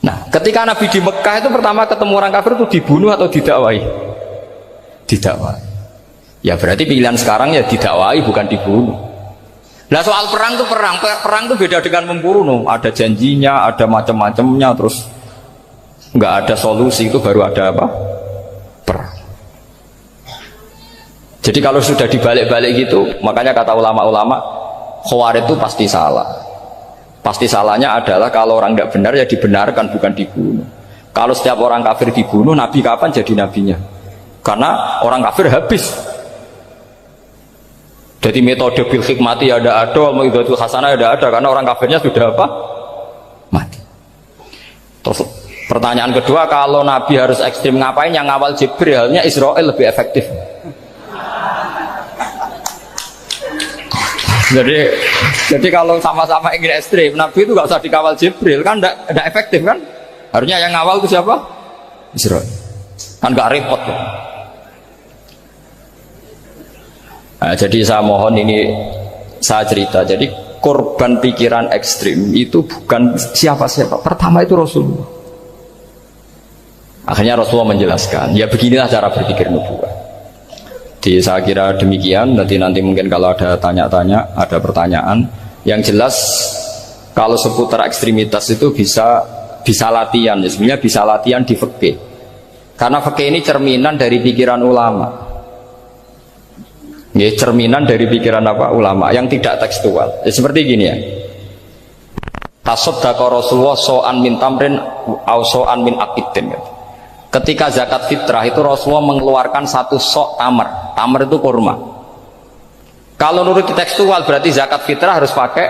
Nah, ketika Nabi di Mekah itu pertama ketemu orang kafir itu dibunuh atau didakwai? Didakwai. Ya berarti pilihan sekarang ya didakwai, bukan dibunuh. Nah soal perang itu perang itu beda dengan membunuh. Ada janjinya, ada macam-macamnya, terus nggak ada solusi, itu baru ada perang. Jadi kalau sudah dibalik-balik gitu, makanya kata ulama-ulama, Khawarij itu pasti salah. Pasti salahnya adalah kalau orang tidak benar ya dibenarkan, bukan dibunuh. Kalau setiap orang kafir dibunuh, Nabi kapan jadi nabinya? Karena orang kafir habis. Jadi metode bil hikmati ada, mau'izatul hasanah ada, karena orang kafirnya sudah mati. Terus pertanyaan kedua, kalau Nabi harus ekstrim ngapain? Yang ngawal Jibril, Israel lebih efektif. Jadi kalau sama-sama ingin ekstrim, Nabi itu nggak usah dikawal Jibril, kan tidak efektif kan? Harusnya yang ngawal itu siapa? Israel. Kan nggak repot kan? Nah, jadi saya mohon ini saya cerita. Jadi korban pikiran ekstrim itu bukan siapa-siapa. Pertama itu Rasulullah. Akhirnya Rasulullah menjelaskan, ya beginilah cara berpikir nubuwah. Jadi saya kira demikian. Nanti mungkin kalau ada tanya-tanya, ada pertanyaan. Yang jelas kalau seputar ekstremitas itu bisa latihan. Ya, sebenarnya bisa latihan di fikih. Karena fikih ini cerminan dari pikiran ulama. Ya, cerminan dari pikiran ulama yang tidak tekstual. Ya, seperti gini ya. Tasaddaqa Rasulullah so'an min tamrin au so'an min aqidin. Ketika zakat fitrah itu Rasulullah mengeluarkan satu sok tamar. Tamar itu kurma. Kalau menurut tekstual berarti zakat fitrah harus pakai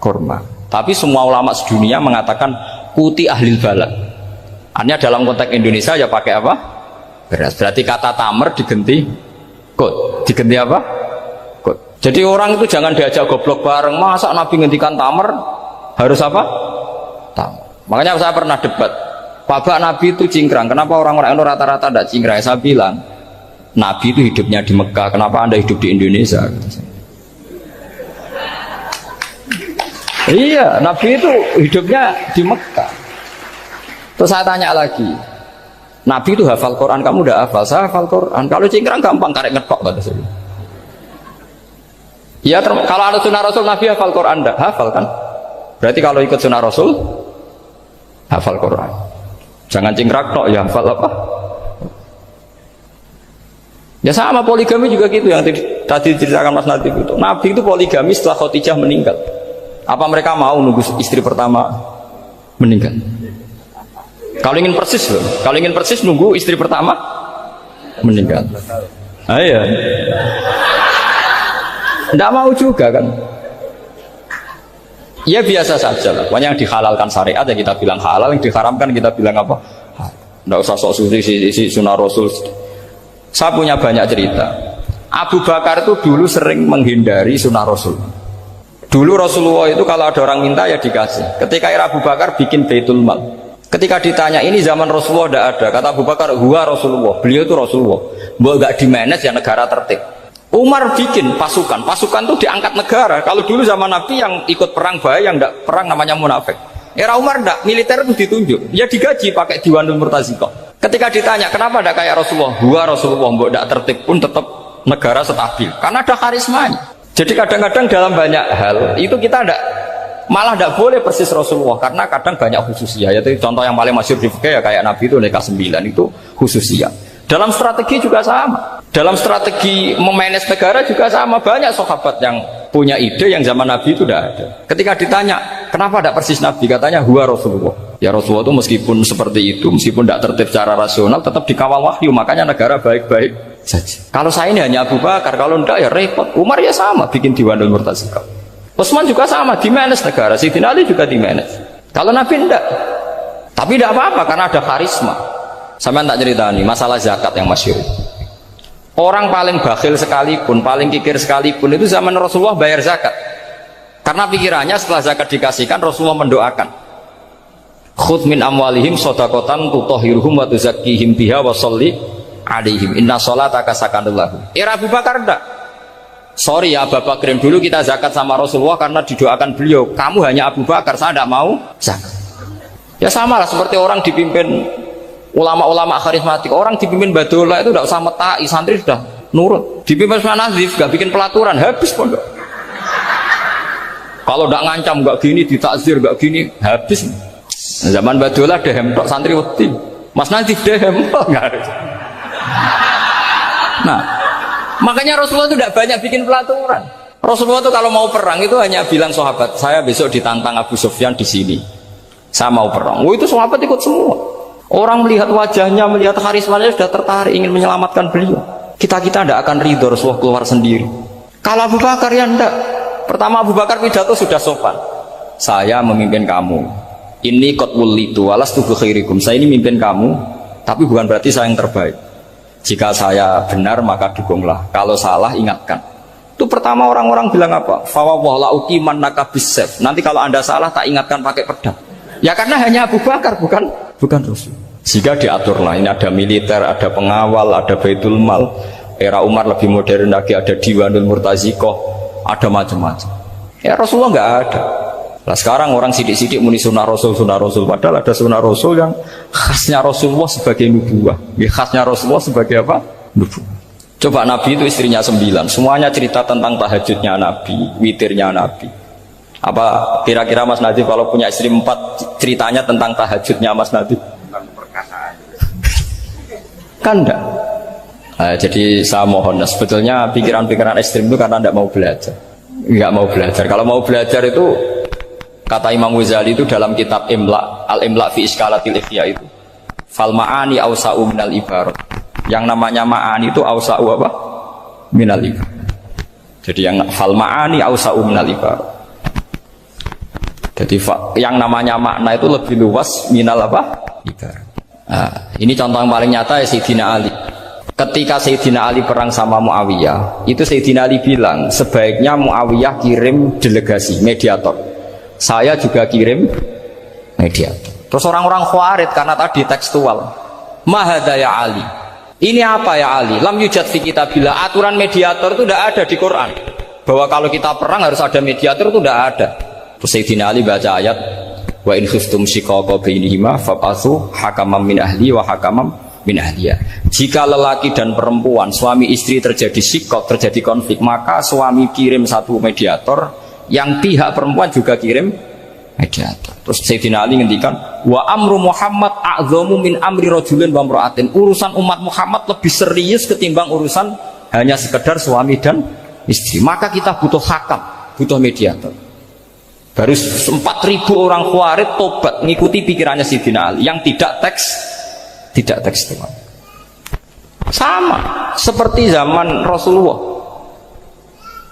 kurma. Tapi semua ulama sedunia mengatakan kuti ahlil balad. Artinya dalam konteks Indonesia ya pakai apa? Beras. Berarti kata tamar diganti kot, diganti apa? Kot. Jadi orang itu jangan diajak goblok bareng. Masa Nabi ngendikan tamar harus apa? Tamar. Makanya saya pernah debat, Pak Nabi itu cingkrang. Kenapa orang-orang itu rata-rata tidak cingkrang? Saya bilang, Nabi itu hidupnya di Mekah. Kenapa Anda hidup di Indonesia? Iya, Nabi itu hidupnya di Mekah. Terus saya tanya lagi, Nabi itu hafal Quran, kamu udah hafal? Saya hafal Quran. Kalau cingkrang gampang, karek ngetok kata saya. Ya, kalau ada sunnah Rasul, Nabi hafal Quran enggak? Hafal kan? Berarti kalau ikut sunnah Rasul, hafal Quran. Jangan cingkrak tok, ya hafal apa? Ya sama poligami juga gitu yang tadi diceritakan Mas Nadif itu. Nabi itu poligami setelah Khadijah meninggal. Apa mereka mau nunggu istri pertama meninggal? Kalau ingin persis loh, kalau ingin persis nunggu istri pertama meninggal. Ah, iya. Tidak mau juga kan? Ya biasa saja lah. Pokoknya yang dihalalkan syariat ya kita bilang halal, yang diharamkan kita bilang apa? Tidak usah sok suci si sunnah Rasul. Saya punya banyak cerita. Abu Bakar itu dulu sering menghindari sunnah Rasul. Dulu Rasulullah itu kalau ada orang minta ya dikasih. Ketika era Abu Bakar bikin Baitul Mal. Ketika ditanya ini zaman Rasulullah tidak ada, kata Abu Bakar, huwa Rasulullah. Beliau itu Rasulullah. Mau nggak dimanage ya negara tertib. Umar bikin pasukan itu diangkat negara. Kalau dulu zaman Nabi yang ikut perang bahaya, yang tidak perang namanya munafik. Era Umar tidak, militer itu ditunjuk. Ya digaji pakai Diwanul Murtaziqah. Ketika ditanya kenapa tidak kayak Rasulullah, huwa Rasulullah, mau tidak tertib pun tetap negara stabil. Karena ada karismanya. Jadi kadang-kadang dalam banyak hal itu kita malah tidak boleh persis Rasulullah karena kadang banyak khususiyah. Yaitu contoh yang paling masyhur di fikih ya kayak Nabi itu nikah 9 itu khususiyah. Dalam strategi juga sama. Dalam strategi memanage negara juga sama. Banyak sahabat yang punya ide yang zaman Nabi itu tidak ada. Ketika ditanya, kenapa tidak persis Nabi? Katanya, huwa Rasulullah. Ya Rasulullah itu meskipun seperti itu, meskipun tidak tertib secara rasional, tetap dikawal wahyu. Makanya negara baik-baik saja. Kalau saya ini hanya Abu Bakar, kalau tidak ya repot. Umar ya sama, bikin Diwanul Murtaziqah. Utsman juga sama, di-manage negara. Sayyidina Ali juga di-manage. Kalau Nabi tidak. Tapi tidak apa-apa, karena ada karisma. Sama tak cerita nih, masalah zakat yang masyhur. Orang paling bakhil sekalipun, paling kikir sekalipun itu zaman Rasulullah bayar zakat. Karena pikirannya setelah zakat dikasihkan, Rasulullah mendoakan. Khudh min amwalihim shadaqatan tutahhiruhum wa tuzakkihim biha wa sholli alaihim. Inna sholataka sakanul lahum. Era Abu Bakar enggak. Sorry ya Abu Bakrin, dulu kita zakat sama Rasulullah karena didoakan beliau. Kamu hanya Abu Bakar, saya tidak mau zakat. Ya sama lah seperti orang dipimpin ulama-ulama karismatik, orang dipimpin badola itu tidak usah metai, santri sudah nurut. Dipimpin Mas Nazif, gak bikin pelaturan, habis pondok. Kalau tidak ngancam, gak gini, ditakzir, gak gini, habis. Zaman badola dehem tok santri wedi. Mas Nazif dehem tok nggak ada. Nah, makanya Rasulullah itu tidak banyak bikin pelaturan. Rasulullah itu kalau mau perang itu hanya bilang sahabat, saya besok ditantang Abu Sufyan di sini. Saya mau perang. Oh itu sahabat ikut semua. Orang melihat wajahnya, melihat karismanya sudah tertarik ingin menyelamatkan beliau. Kita tidak akan ridho Rasulullah keluar sendiri. Kalau Abu Bakar ya enggak. Pertama Abu Bakar pidato sudah sopan. Saya memimpin kamu. Ini qad wulitu walastu bi khairikum. Saya ini memimpin kamu, tapi bukan berarti saya yang terbaik. Jika saya benar maka dukunglah. Kalau salah ingatkan. Itu pertama orang-orang bilang apa? Fa wallahu la uqimannaka bisayf. Nanti kalau Anda salah tak ingatkan pakai pedang. Ya karena hanya Abu Bakar bukan Rasul. Jika diaturlah ini ada militer, ada pengawal, ada Baitul Mal. Era Umar lebih modern lagi, ada Diwanul Murtaziqah, ada macam-macam. Ya Rasulullah nggak ada. Nah sekarang orang sidik-sidik muni sunnah Rasul, padahal ada sunnah Rasul yang khasnya Rasulullah sebagai nubuwah. Ya, khasnya Rasulullah sebagai apa? Nubuwah. Coba Nabi itu istrinya 9, semuanya cerita tentang tahajudnya Nabi, witirnya Nabi. Apa kira-kira Mas Nadif kalau punya istri 4 ceritanya tentang tahajudnya Mas Nadif? Kan enggak. Nah, jadi saya mohon, sebetulnya pikiran-pikiran ekstrim itu karena enggak mau belajar. Enggak mau belajar. Kalau mau belajar itu kata Imam Ghazali itu dalam kitab Imla, Al-Imla fi Iskalatil Ikhya itu. Fal ma'ani awsa'u minal ibarat. Yang namanya ma'ani itu awsa'u apa? Minal ibarat. Jadi yang fal ma'ani awsa'u minal ibarat. Jadi yang namanya makna itu lebih luas minal apa? Ibarat. Nah, ini contoh yang paling nyata ya Sayyidina Ali. Ketika Sayyidina Ali perang sama Muawiyah, itu Sayyidina Ali bilang sebaiknya Muawiyah kirim delegasi mediator. Saya juga kirim mediator. Terus orang-orang Khawarij karena tadi tekstual. Mahadha ya Ali. Ini apa ya Ali? Lam yujad fi kitabillah. Aturan mediator itu tidak ada di Quran. Bahwa kalau kita perang harus ada mediator itu tidak ada. Terus Sayyidina Ali baca ayat wa in khiftum shiqaqa bainihima fab'atsu hakaman min ahli wa hakaman min ahliya. Jika lelaki dan perempuan suami istri terjadi shiqaq, terjadi konflik, maka suami kirim satu mediator, yang pihak perempuan juga kirim mediator. Terus Sayyidina Ali ngendikan wa amru Muhammad a'zamu min amri rajulin wa imra'atin. Urusan umat Muhammad lebih serius ketimbang urusan hanya sekedar suami dan istri. Maka kita butuh hakam, butuh mediator. Baru 4.000 orang Khawarij tobat ngikuti pikirannya Sayyidina Ali yang tidak tekstual. Sama seperti zaman Rasulullah.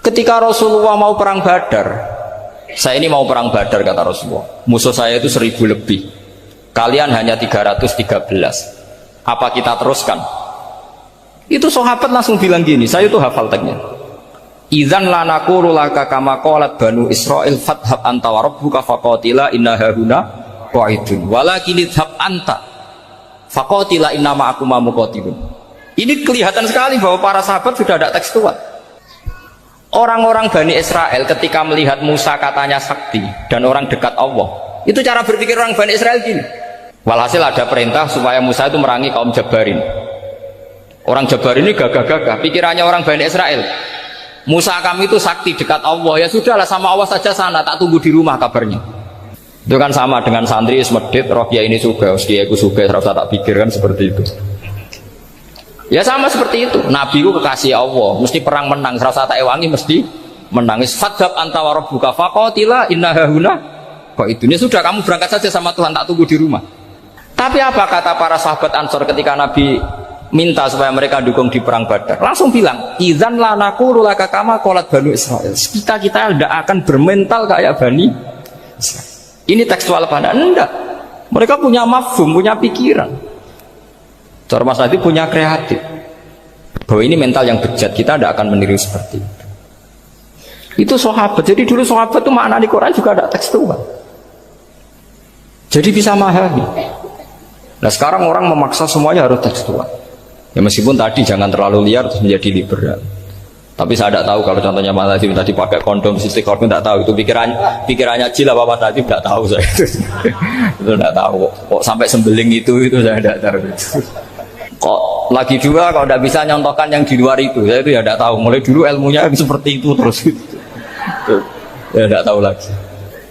Ketika Rasulullah mau perang Badar, saya ini mau perang Badar kata Rasulullah, musuh saya itu 1.000 lebih, kalian hanya 313, apa kita teruskan? Itu sahabat langsung bilang gini, saya itu hafal teksnya, idzan la naqulu laka kama qalat banu Israil fathab anta wa rabbuka faqatila inna hahuna qa'idun walakin idhab anta faqatila inna ma'akum muqatilun. Ini kelihatan sekali bahwa para sahabat sudah ada tekstual. Orang-orang Bani Israel ketika melihat Musa katanya sakti dan orang dekat Allah, itu cara berpikir orang Bani Israel gini. Walhasil ada perintah supaya Musa itu merangi kaum Jabarin. Orang Jabarin ini gagah-gagah, pikirannya orang Bani Israel, Musa kami itu sakti dekat Allah, ya sudahlah sama Allah saja sana, tak tunggu di rumah kabarnya. Itu kan sama dengan santri semedit, roh ya ini suga, kiaiku suga, serasa tak pikirkan seperti itu. Ya sama seperti itu. Nabi ku kekasih Allah, mesti perang menang, serasa tak ewangi mesti menangis. Fadzab anta wa rabbuka faqatila inna hahuna qa'idun. Ya sudah, kamu berangkat saja sama Tuhan, tak tunggu di rumah. Tapi apa kata para sahabat Ansor ketika Nabi minta supaya mereka dukung di perang Badar? Langsung bilang, idzan la naqulu laka kama qalat banu Israil. Kita tidak akan bermental kayak Bani Israil. Ini tekstual apa enggak? Mereka punya mafhum, punya pikiran. Cara Mas Hadi punya kreatif bahwa ini mental yang bejat, kita tidak akan meniru seperti itu. Itu sahabat. Jadi dulu sahabat itu makna di Quran juga ada tekstual, jadi bisa memahami. Nah sekarang orang memaksa semuanya harus tekstual. Ya meskipun tadi jangan terlalu liar terus menjadi liberal. Tapi saya tidak tahu kalau contohnya Mas Hadi tadi pakai kondom, sistem kondom, tidak tahu itu pikirannya Jil apa Mas Hadi, tidak tahu saya itu tidak tahu. Kok sampai sembeling itu saya tidak tahu. Kok lagi juga kalau tidak bisa nyontohkan yang di luar itu, saya itu ya tidak tahu. Mulai dulu ilmunya seperti itu terus ya tidak tahu lagi.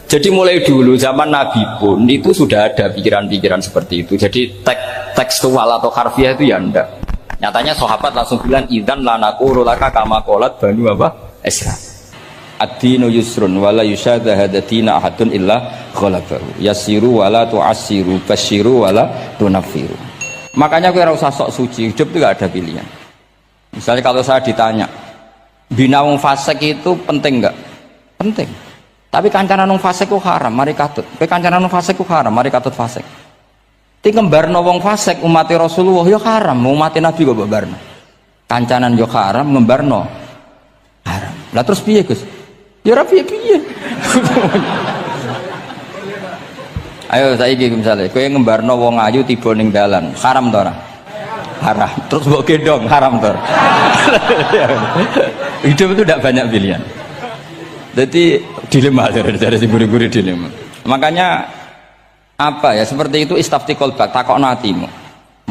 Jadi mulai dulu zaman Nabi pun itu sudah ada pikiran-pikiran seperti itu. Jadi tekstual atau harfiah itu ya enggak. Nyatanya sahabat langsung bilang idzan la naqulu laka kama qalat banu Israil. Ad-dinu yusrun wala yushadha hadatina ahadun illa ghalabahu. Yasiru wala tu'assiru basyiru wala tunaffiru. Makanya gue usah sok suci, hidup itu gak ada pilihan. Misalnya kalau saya ditanya, bina wong fasik itu penting gak? Penting. Tapi kancanan wong fasik itu haram, mari katut. Kancanan wong fasik itu haram, mari katut fasik. Ti ngembarno wong fasik umat Rasulullah ya haram, umat Nabi kok mbarno. Kancanan yo haram, ngembarno haram. Lah terus piye, Gus? Ya ora piye-piye. Ayo saiki misalnya kowe ngembarno wong ayu tiba ning dalan, haram to ora? Haram. Terus mbok gendong, haram to. Hidup itu tidak banyak pilihan. Jadi dilema dari si guru-guru dilema. Makanya apa ya seperti itu istafti qalbak, takokno atimu.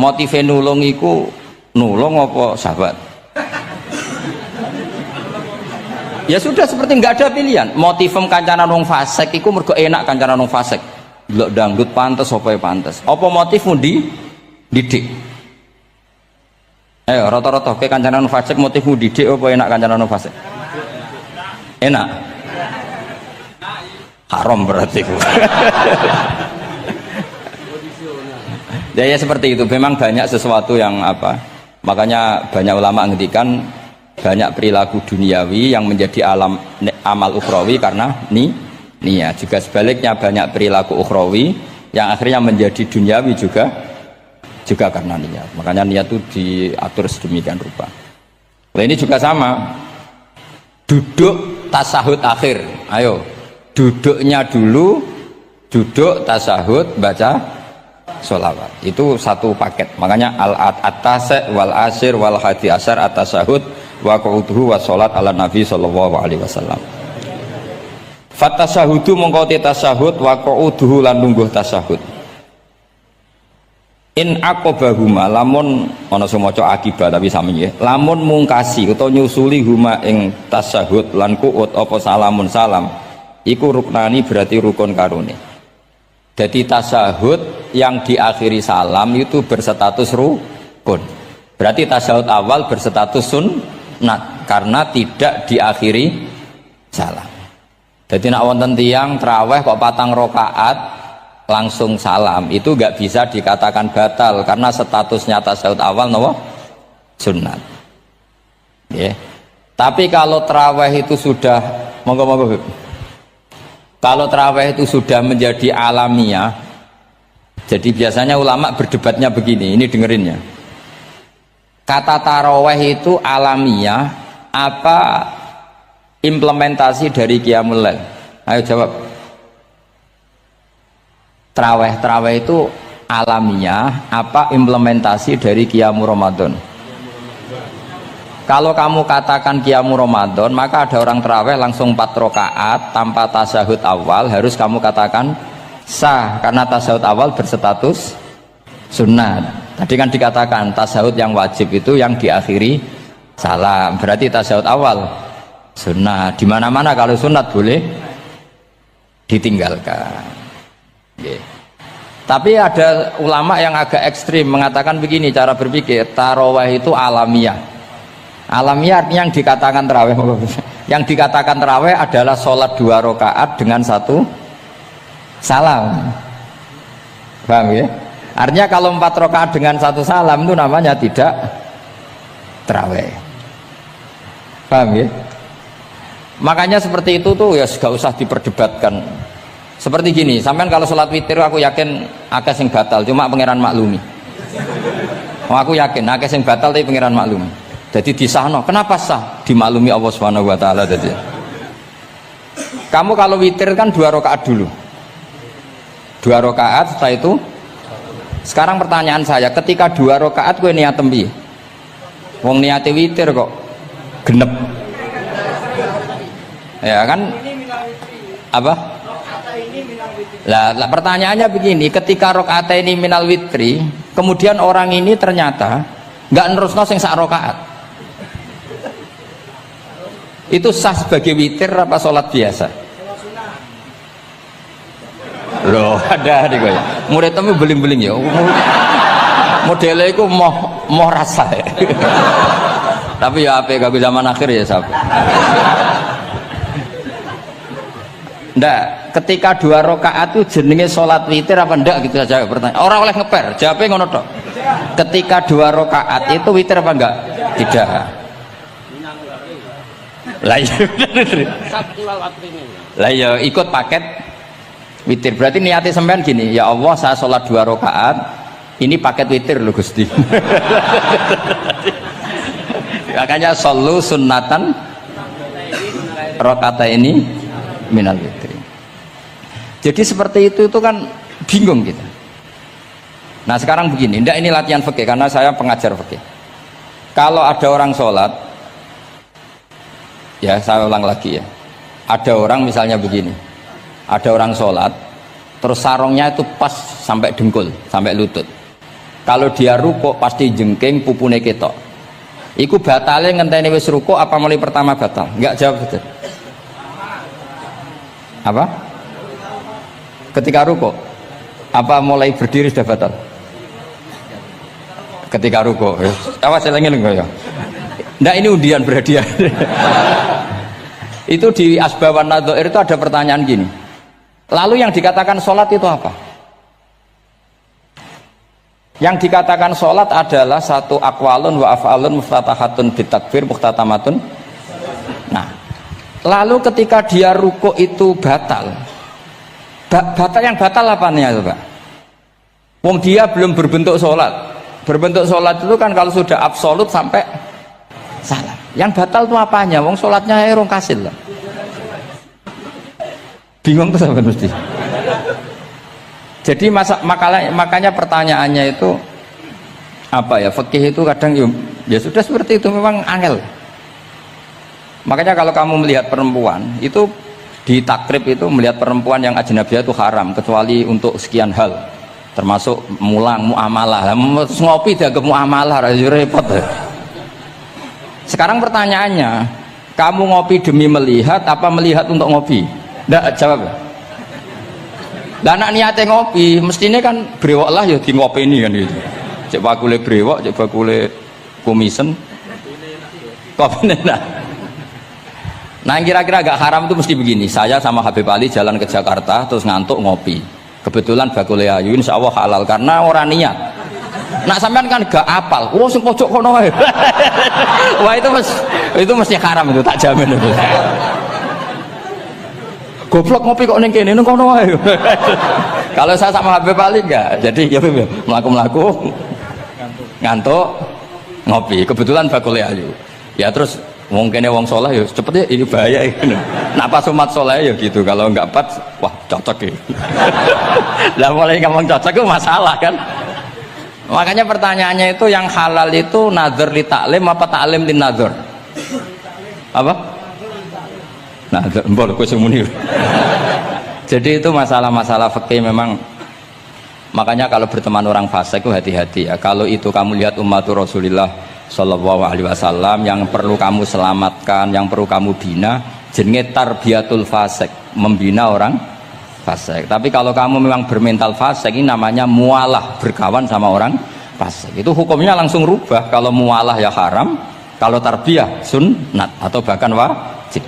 Motive nulung iku nulung apa sahabat? Ya sudah seperti nggak ada pilihan. Motivem kancanan wong fasik iku mergo enak kancanan wong fasik. Delok dangdut pantes apa ya pantes. Apa motifmu didik? Ayo rata-rata ke kancanan fasik motifmu didik apa enak kancanan fasik? Enak. Haram berarti. Ya seperti itu. Memang banyak sesuatu yang apa? Makanya banyak ulama ngendikan banyak perilaku duniawi yang menjadi amal ukhrawi karena niat. Juga sebaliknya banyak perilaku ukhrawi yang akhirnya menjadi duniawi juga karena niat. Makanya niat itu diatur sedemikian rupa. Nah ini juga sama. Duduk tasahud akhir. Ayo, duduknya dulu, duduk tasahud baca sholawat. Itu satu paket. Makanya al-atasek wal asir wal hadi asar atasahud wa qu'uduhu wa sholat ala nabi sallallahu alaihi wasallam. Fatasyahudu mongko te tasyahud wa qu'uduhu lan lungguh tasyahud. In aqobahuma lamun ana sing maca akibah tapi sami nggih. Lamun mungkasi utawa nyusuli huma ing tasyahud lan qu'ud apa salamun salam iku ruknani berarti rukun karone. Jadi tasyahud yang diakhiri salam itu berstatus rukun. Berarti tasyahud awal berstatus sunnat karena tidak diakhiri salam. Jadi nak wonten tiyang traweh kok 4 rakaat langsung salam itu nggak bisa dikatakan batal karena statusnya tasyahud awal nopo sunnat. Yeah. Tapi kalau traweh itu sudah monggo kalau traweh itu sudah menjadi alamiah, jadi biasanya ulama berdebatnya begini, ini dengerinnya. Kata taraweh itu alamiah apa implementasi dari Qiyamul Lail? Ayo jawab. Traweh itu alamiah apa implementasi dari Qiyamul Ramadan? Kalau kamu katakan Qiyamul Ramadan, maka ada orang traweh langsung 4 rakaat tanpa tasyahud awal, harus kamu katakan sah karena tasyahud awal berstatus sunat. Tadi kan dikatakan tasyahud yang wajib itu yang diakhiri salam, berarti tasyahud awal sunnah. Di mana-mana kalau sunat boleh ditinggalkan. Yeah. Tapi ada ulama yang agak ekstrim mengatakan begini cara berpikir, tarawih itu alamiah. Alamiah artinya yang dikatakan tarawih, yang dikatakan tarawih adalah sholat 2 rakaat dengan 1 salam. Paham ya? Artinya kalau 4 rakaat dengan 1 salam itu namanya tidak tarawih. Paham ya? Makanya seperti itu tuh ya gak usah diperdebatkan. Seperti gini, sampean kalau sholat witir aku yakin akeh sing batal, cuma pangeran maklumi. Aku yakin akeh sing batal tapi pangeran maklumi. Jadi disahno, kenapa sah? Dimaklumi Allah Subhanahu wa taala tadi. Kamu kalau witir kan 2 rakaat dulu. 2 rakaat setelah itu. Sekarang pertanyaan saya, ketika 2 rakaat kowe niat tembi. Wong niate witir kok genep. Ya kan apa lah pertanyaannya begini, ketika rakaat ini minal witri kemudian orang ini ternyata nggak nerusno sing sak rakaat, itu sah sebagai witir apa sholat biasa? Loh ada nih gue murid temu beling-beling ya modelnya itu mau rasa ya. Tapi ya apa gak zaman akhir ya sahabat. Ndak, ketika 2 rakaat itu jenenge sholat witir apa ndak gitu saja pertanyaan. Orang oleh ngeper, jawabnya ngono tok. Ketika 2 rakaat itu witir apa enggak? Tidak. Lah ya ikut paket witir. Berarti niatnya sampean gini, ya Allah saya sholat 2 rakaat, ini paket witir loh Gusti. Makanya solu sunnatan rakaat ini minal witri. Jadi seperti itu kan bingung kita. Nah sekarang begini, ndak ini latihan fikih karena saya pengajar fikih. Kalau ada orang sholat, ya saya ulang lagi ya, ada orang misalnya begini, ada orang sholat terus sarungnya itu pas sampai dengkul, sampai lutut. Kalau dia rukuk pasti jengking pupune ketok. Iku batale ngenteni wis rukuk apa mulai pertama batal? Enggak, jawab betul. Apa? Ketika rukuk apa mulai berdiri sudah batal? Ketika rukuk. Awas eleng-eleng ya. Ndak ini undian berhadiah. Itu di Asbawan Nadhair itu ada pertanyaan gini. Lalu yang dikatakan sholat itu apa? Yang dikatakan sholat adalah satu aqwalun wa af'alun muftatahatun bitakbir muhtatamatun. Nah, lalu ketika dia rukuk itu batal. Batal yang batal apanya itu Pak? Wong dia belum berbentuk sholat. Berbentuk sholat itu kan kalau sudah absolut sampai salam. Yang batal itu apanya? Wong sholatnya erong kasil lah. Bingung tuh sahabat mesti. Jadi makanya pertanyaannya itu apa ya? Fikih itu kadang ya sudah seperti itu memang angel. Makanya kalau kamu melihat perempuan itu Di takrib itu melihat perempuan yang ajnabiyah itu haram kecuali untuk sekian hal, termasuk muamalah. Terus ngopi dianggap muamalah, repot. Sekarang pertanyaannya, kamu ngopi demi melihat apa melihat untuk ngopi? Nggak jawab. Lah anak niatnya ngopi, mestinya kan brewok lah ya di ngopi ini kan gitu. Cek bakule brewok, cek bakule kumisen, kopi enak. Nah kira-kira agak haram itu mesti begini. Saya sama Habib Ali jalan ke Jakarta terus ngantuk ngopi. Kebetulan bakule ayu insya Allah halal karena orang niat. Nak sampean kan gak apal. Wah sing pojok kono wae. Wah itu mesti haram itu tak jamin itu. Goblok ngopi kok ning kene ning kono wae. Kalau saya sama Habib Ali enggak. Jadi ya mlaku-mlaku ngantuk ngopi. Kebetulan bakule ayu. Ya terus mungkin wong soleh ya cepet ya ini bahaya ini. Nah pas umat soleh ya gitu, kalau nggak pas wah cocok ya. Lah mulai ngomong cocok itu masalah kan. Makanya pertanyaannya itu yang halal itu nazar li taklim apa taklim li nazar? Apa? Nazar, mbok kowe sing muni. Jadi itu masalah-masalah fikih memang. Makanya kalau berteman orang fasik itu hati-hati ya. Kalau itu kamu lihat umatur Rasulullah Sallallahu Alaihi Wasallam yang perlu kamu selamatkan, yang perlu kamu bina, jenenge tarbiyatul fasik, membina orang fasik. Tapi kalau kamu memang bermental fasik, ini namanya mualah, berkawan sama orang fasik. Itu hukumnya langsung rubah. Kalau mualah ya haram, kalau tarbiyah sunnat atau bahkan wajib.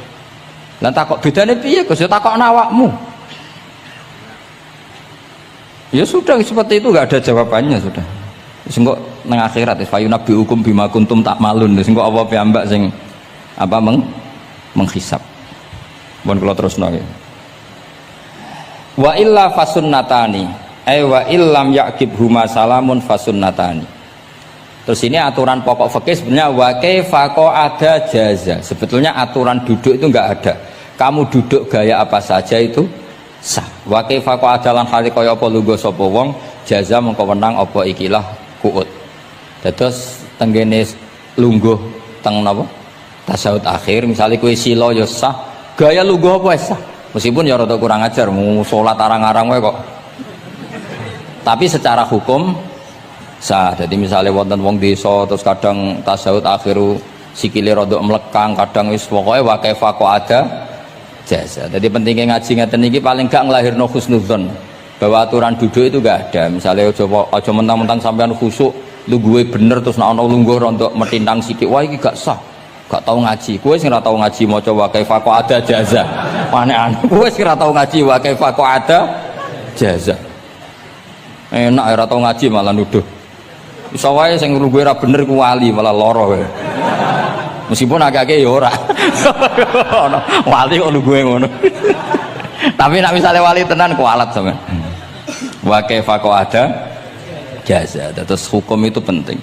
Lah takok bedane piye? Gus, takok awakmu. Ya sudah seperti itu, nggak ada jawabannya sudah. Sengko nang akhirat fayu nabi hukum bima kuntum tak malun. Sengko apa piyambak sing apa menghisab. Mohon kula terusno nggih. Wa illa fasunnatani. Wa illam yaqib huma salamun fasunnatani. Terus ini aturan pokok fikih sebenarnya wa kaifa ada jaza. Sebetulnya aturan duduk itu enggak ada. Kamu duduk gaya apa saja itu sah. Wa kaifa adalan hale kaya apa lungguh sapa wong jaza mengko wenang apa ikilah kuut. Terus tenggene lungguh teng napa? Tasawuf akhir misalnya kowe sila ya sah, gaya lungguh apa sah. Meskipun ya rada kurang ajar mau salat arang-arang wae kok. Tapi secara hukum sah. Jadi misalnya wonten wong desa terus kadang tasawuf akhiru sikile rada mlekang, kadang wis pokoke wa kaifa ada jasa. Jadi pentingnya ngaji ngeten iki paling gak nglahirno husnudzon. Bahwa aturan duduk itu gak ada. Misalnya aja mentang-mentang sampean khusuk lungguhe bener terus nek ana lungguh rontok metintang sithik wah iki gak sah. Gak tau ngaji. Kowe sing ora tau ngaji maca wa kaifa ada jaza. Aneh-aneh. Kowe sing ora tau ngaji wa kaifa ada jaza. Enak ora tau ngaji malah nuduh. Iso wae sing lungguhe ora bener ku wali malah lara wae. Meskipun agak-agak ya ora. Wali kok lungguhe ngono. Tapi nek misale wali tenan kualat sampean. Wa kaifa ada jaza. Terus hukum itu penting.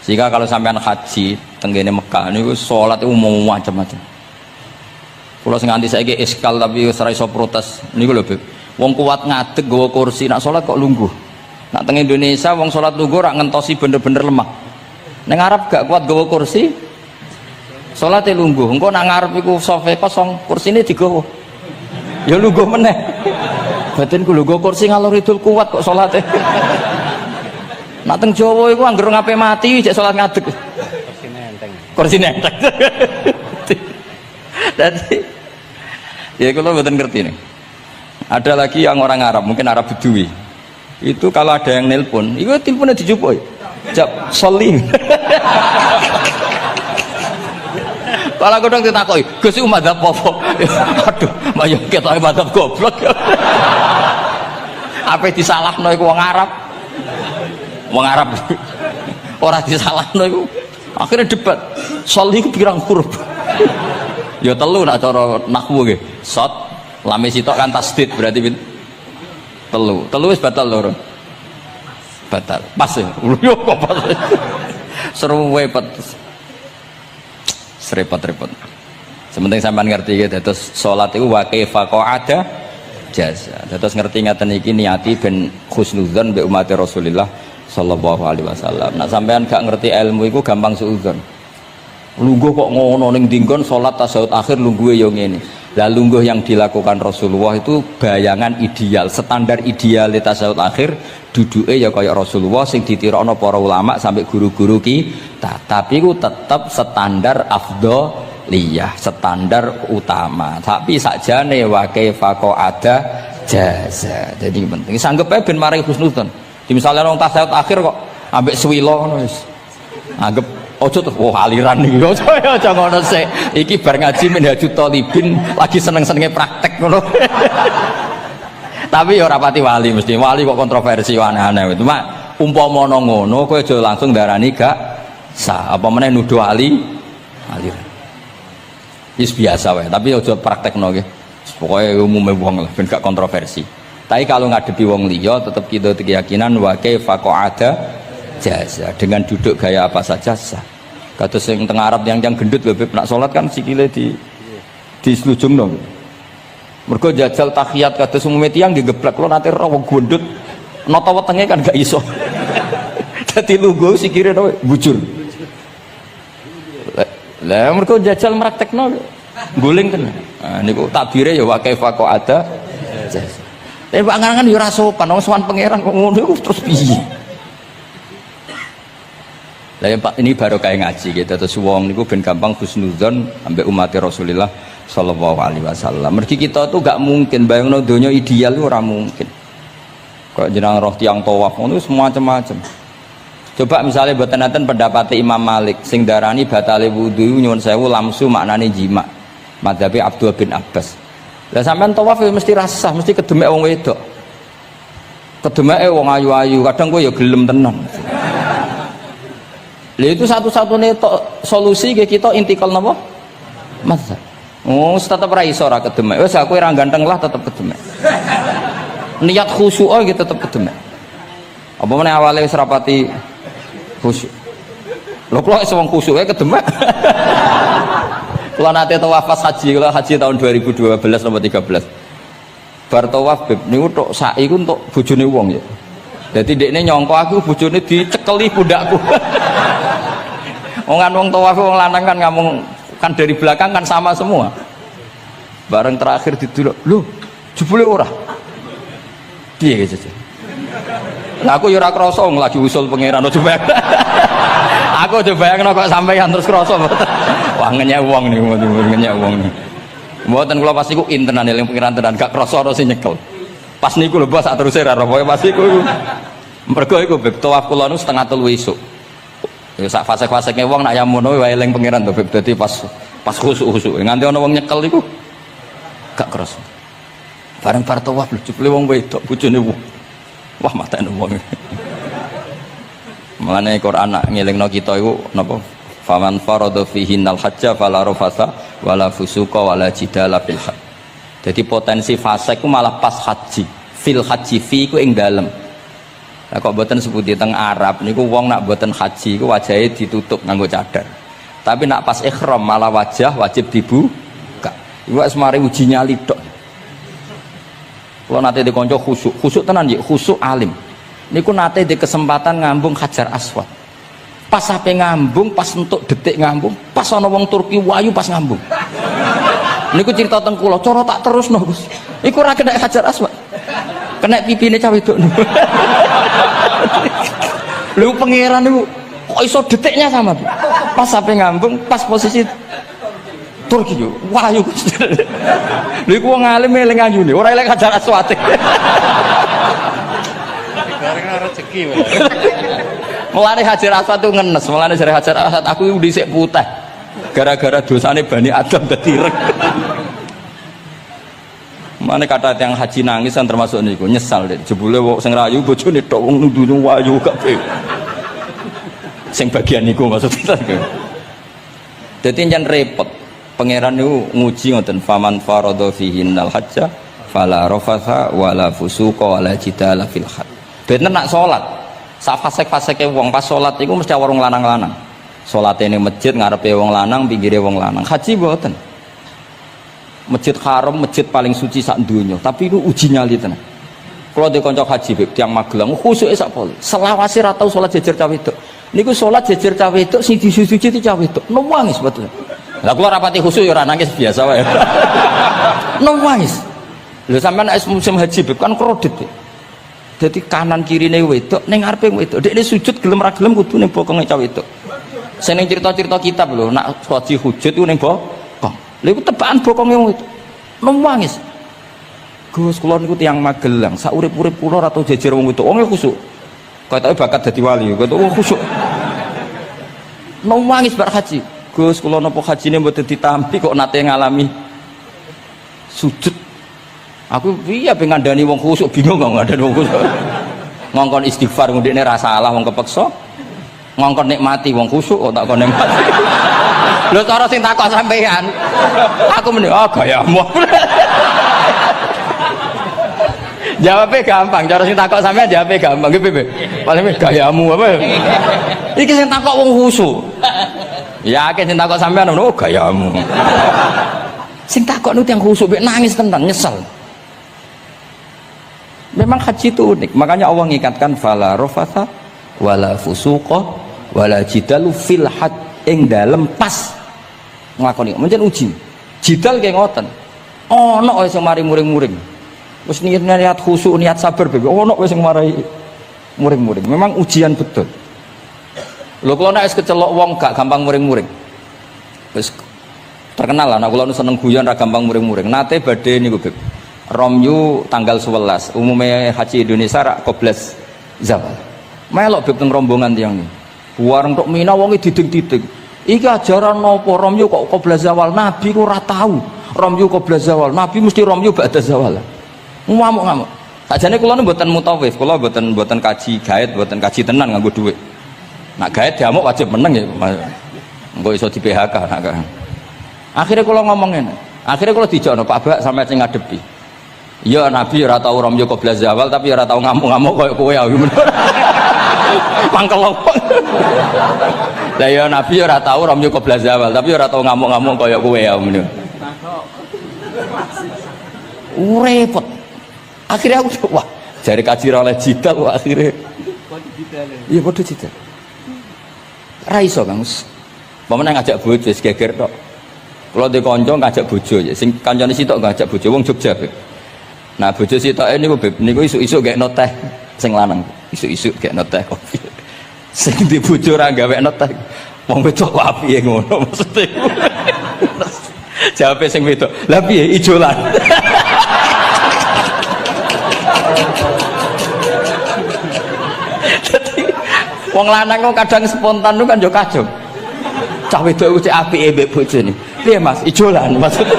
Sehingga kalau sampean haji tenggene Mekah niku salat itu umum macam-macam. Kula sing nganti saiki iskal tapi wis ora iso protes niku lho, Beb. Wong kuat ngadeg nggawa kursi nak salat kok lungguh. Nak teng Indonesia wong salat lungguh ora ngentosi bener-bener lemah. Ning Arab gak kuat nggawa kursi salate lungguh. Engko nak ngarep iku sofa kosong, kursine digawa. Ya lungguh meneh. Batinku lungguh kursi ngalor idul kuat kok salate. Nak teng Jawa iku anggere ngape mati cek salat ngadeg. Kursine enteng. Jadi ya kalau mboten ngerti nih. Ada lagi yang orang Arab, mungkin Arab Bedui. Itu kalau ada yang nelpon, itu teleponnya dijupuk. Jap solim. Kalau aku dong ditakoi, Gus iku madzhab apa? Aduh, mayo ketok madzhab goblok. Apa disalahno iku wong Arab? Wong Arab. Ora disalahno iku. Akhirnya debat. Sol iku pirang huruf? Ya telu nak cara nahwu nggih. Sot, lame sitok kan tasdid berarti telu. Telu wis batal loro. Batal. Pas ya. Yo kok pas. Seru repot. Serepot-repot. Sementing sampean ngerti gitu. Terus salat iku wa kaifa ada jasa. Terus ngerti ngaten iki niati ben husnudzon mbek umat Rasulullah sallallahu alaihi wasallam. Nak sampean gak ngerti ilmu iku gampang suudzon. Lungguh kok ngono ning dinggon salat tasawuf akhir lungguhe yo ngene. Lah lungguh yang dilakukan Rasulullah itu bayangan ideal, standar ideal tasawuf akhir duduke ya kaya Rasulullah sing ditirokno para ulama sampai guru-guru kita. Tapi ku tetap standar afdholiyah, standar utama. Tapi sakjane wa kaifa ada jaza. Jadi penting sanggep ae ben mari husnudzon. Di misalnya orang tasawuf akhir kok ambek swilo ngono wis. Anggap ojo tuh, aliran nih, ojo ngono sih. Iki bar ngaji Minhajut Thalibin lagi seneng-senenge praktek ngono. Tapi ya ora pati wali mesti. Wali kok kontroversi aneh-aneh. Cuma umpama ngono kowe aja langsung darani gak sah. Apa meneh nuduh aliran. Wis biasa wae, tapi aja praktekno nggih. Pokoke umume wong lah ben gak kontroversi. Tapi kalau ngadepi wong liya tetap kita keyakinan wa kaifa ada jaza dengan duduk gaya apa saja sah. Kados sing teng Arab yang gendut bebek nak salat kan sikile di selujungno. Mergo jajal tahiyat kados umume tiyang digeblek kula nate ora wong gendut nata wetenge kan gak iso. Dadi lungguh sikire bujur. Lah mergo jajal praktekno guling tenan. Nah niku takbire ya wa kaifa ada jaza. Tapi panganan yo ora sopan, wong sowan pangeran kok ngono iku terus piye? Lah Pak ini baru kayak ngaji gitu terus wong niku ben gampang husnudzon ambek umat Rasulullah sallallahu alaihi wasallam. Mergi kita tuh gak mungkin bayangno donya ideal ora mungkin. Kok jeneng roh tiyang tawaf ngono semua macam-macam. Coba misalnya mboten enten pendapat Imam Malik sing darani batale wudu nyuwun sewu lamsu maknane jima. Madzhabi Abdul bin Abbas. Lah sampean tawaf ya mesti rasah, mesti kedemek wong wedok. Kedemeke wong ayu-ayu, kadang kowe ya gelem tenan. Lah itu satu-satunya solusi ke kita intikal napa? Mazhab. Oh, tetep ra iso ra kedemek. Wis aku ora ganteng lah tetep kedemek. Niat khusyuk gitu tetep kedemek. Apa meneh awale wis rapati khusyuk. Lho kok wis wong khusyuke kedemek. Kula nate tawaf pas haji, kula haji tahun 2012 nomor 13. Bar tawaf beb niku tok sa'i ku entuk bojone wong ya. Dadi dekne nyangka aku bojone dicekeli pundakku. Wong tawaf wong lanang kan ngomong kan dari belakang kan sama semua. Bareng terakhir didelok, lho, jebule ora. Piye gitu. Lah aku ya ora krasa lagi usul pangeran coba. Aku coba bayangno kok sampeyan terus krasa mboten. Wah ngenyek wong niku, ngenyek wong niku. Mboten kula pas iku intenan eling pangeran tenan gak krasa ana sing nyekel. Pas niku lho bos sak teruse ra pokoke pas iku. Mergo iku beb tawaf kula nu setengah 3 esuk. Ya sak fase-fasene wong nak yamono wae eling pangeran to beb dadi pas khusuk-khusuk. Nganti ana wong nyekel iku gak krasa. Bareng bar tawaf lho jebule wong wedok bojone wong. Wah matane wong. Mulane Quran nak ngelingno kita iku napa? Faman farada fihinnal hajja fala rafasa wala fusuqa wala jidala fil hajj. Jadi potensi fase ku malah pas haji. Fil haji fi ku ing dalem. Lah kok mboten sebuti teng Arab niku wong nak mboten haji ku wajahe ditutup nganggo cadar. Tapi nak pas ihram malah wajah wajib dibuka. Iku wis mari uji nyali tok. Kalau nate di konco khusuk tenan ya, khusuk alim. Niku nate di kesempatan ngambung Hajar Aswad. Pas sampai ngambung, pas untuk detik ngambung, pas ana wong Turki wayu pas ngambung. Niku cerita teng kula, cara tak terusno Gus. Iku ora kena Hajar Aswad. Kena pipine cah wedok. Lho pangeran niku kok iso detiknya sama, Bu. Pas sampai ngambung, pas posisi Turki yo, wahyu. Lha iku wong alim eling ayune, ora eling Hajar Aswad. Karena rezeki. Mulane Hajar Aswad tuh ngenes, mulane jare Hajar Aswad aku dhisik putih. Gara-gara dosane Bani Adam dadi ireng. Mane kata yang haji nangis kan termasuk niku, nyesal deh. Jebule wong sing rayu bojone tok wong nundune wayu kabeh. Sing bagian niku maksudnya. Dadi njen repot. Pangeran itu nguji ngoten faman farada fihinnal hajja fala rafatha wala fusuqa wala jidala fil hajj. Bener nak salat. Sak fasek-faseke wong pas salat iku mesti warung lanang-lanang. Salate ning masjid ngarepe wong lanang, pinggire wong lanang. Haji mboten. Masjid Haram, masjid paling suci sak donya, tapi itu uji nyali tenan. Kalau di kanca haji beb tiyang Magelang khusuke sak pol. Selawase ra tau salat jejer cah wedok. Niku salat jejer cah wedok sing disuci cah wedok. Nangis betul. Lah kula rapati khusyuk ya ora nangis biasa wae. Nangis. Lho sampean nek musim haji Beb kan kredit. Dadi kanan kirine wedok ning ngarepe wedok. Dekne sujud gelem ra gelem kudu ning bokonge cah wedok. Sing ning cerita-cerita kitab lho, nak haji hujud iku ning bokong. Lha iku tebakan bokonge wedok. Nangis. Gus kula niku tiyang Magelang, sak urip-urip kula ora tau jejer wong wedok. Wong khusyuk. Katoke bakat dadi wali, katoke khusyuk. Nangis bar haji. Gus kula napa hajine mboten ditampi kok nate ngalami sujud. Aku piye pengen ngandani wong khusyuk bingung kok ngandani wong khusyuk. Ngongkon istighfar ndekne ra salah wong kepeksa. Ngongkon nikmati wong khusyuk kok tak kon nikmati. Lho cara sing takok sampean. Aku meni gayamu. Jawabnya gampang, cara sing takok sampean jawabnya gampang. Nggih piye? Paling gayamu apa? Iki sing takok wong khusyuk. Yakin sing takok sampean ngono gayamu. Sing takok niku tiyang khusyuk nangis tenan nyesel. Memang haji itu unik, makanya Allah ngikatkan fala rafatha wala fusuqa wala jidalu fil hajj ing dalem pas nglakoni. Mencen uji. Jidal kayak ngoten. Ono wae sing mari muring-muring. Wis niat khusyuk, niat sabar bebe. Ono wae sing marai muring-muring. Memang ujian betul. Lho kula nek wis kecelok wong gak gampang muring-muring. Wis terkenal lah nek kula seneng guyon ra gampang muring-muring. Nate badhe niku Beb. Romyu tanggal 11 umumnya haji Indonesia rak koblas zawal melok Beb teng rombongan tiyang niku buareng tok Mina wonge diding-diding iki ajaran napa Romyu kok koblas zawal nabi ku ora tau Romyu koblas zawal nabi mesti Romyu ba'da zawal ngamuk-ngamuk sajane kula nu mboten mutawif kula mboten kaji gaet mboten kaji tenan nganggo dhuwit nak gaet diamuk wajib meneng ya engko iso di PHK nak akhirnya kula ngomong ngene akhirnya kula dijono Pak Bak sampe sing ngadepi. Ya Nabi ora tau Romyo koblas zawal tapi ora tau ngamuk-ngamuk koyo kowe ya. Mangkel opo. Lah ya Nabi ora tau Romyo koblas zawal tapi ora tau ngamuk-ngamuk koyo kowe ya ngono. Repot. Akhirnya aku wah, jare kaji oleh jidal wah akhirnya. Iya padha jidal. Ra iso Kang. Pamane ngajak bojo wis geger tok. Kalau di konco ngajak bojo ya, sing kancane sitok ngajak bojo wong Jogja Beb. Nah bojo sitoke niku Beb, niku isuk-isuk gek noteh sing lanang. Isuk-isuk gek noteh kopi. Sing di bojo ora gawekno teh. Wong wedok wae piye ngono maksude. Jawabe sing wedok, "Lah piye ijolan?" Dadi wong lanang kok kadang spontan ku kan yo kacau. Cah wedok cek apike mbek bojone. Piye Mas? Ijolan maksudnya.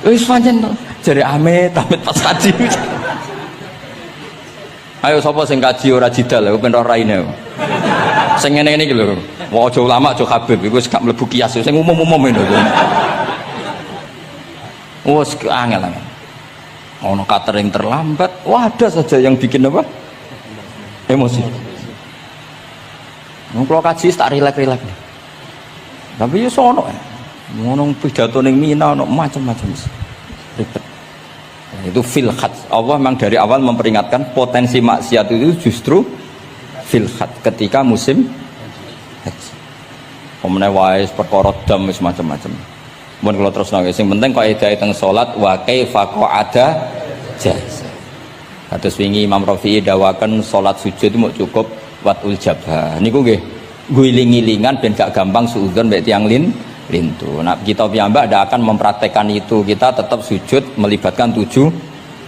Wis pancen jare amit pas kaji. Ayo sapa sing kaji ora jidal aku ben ora raine. Sing ngene-ngene iki lho. Wong aja ulama aja Habib iku wis gak mlebu kias sing umum-umum lho. Wes angel. Ono catering terlambat. Wah, ada saja yang bikin apa? Emosi. Kalau kaji tak rilek-rilek. Tapi ya sono ngono pidato ning Mina ono macam-macam. Ribet. Itu fil khat. Allah memang dari awal memperingatkan potensi maksiat itu justru fil khat ketika musim haji. Pemene wae perkara dam wis macam-macam. Mun kula terus nang sing penting kaidah teng salat wa kaifa qa'ada jaz. Kados wingi Imam Rafi'i dawaken salat sujud itu cukup watul jabah. Niku nggih guling-gilingan ben gak gampang suudzon mbek tiyang lintu. Nah, kita piyambak tidak akan mempraktekkan itu. Kita tetap sujud melibatkan 7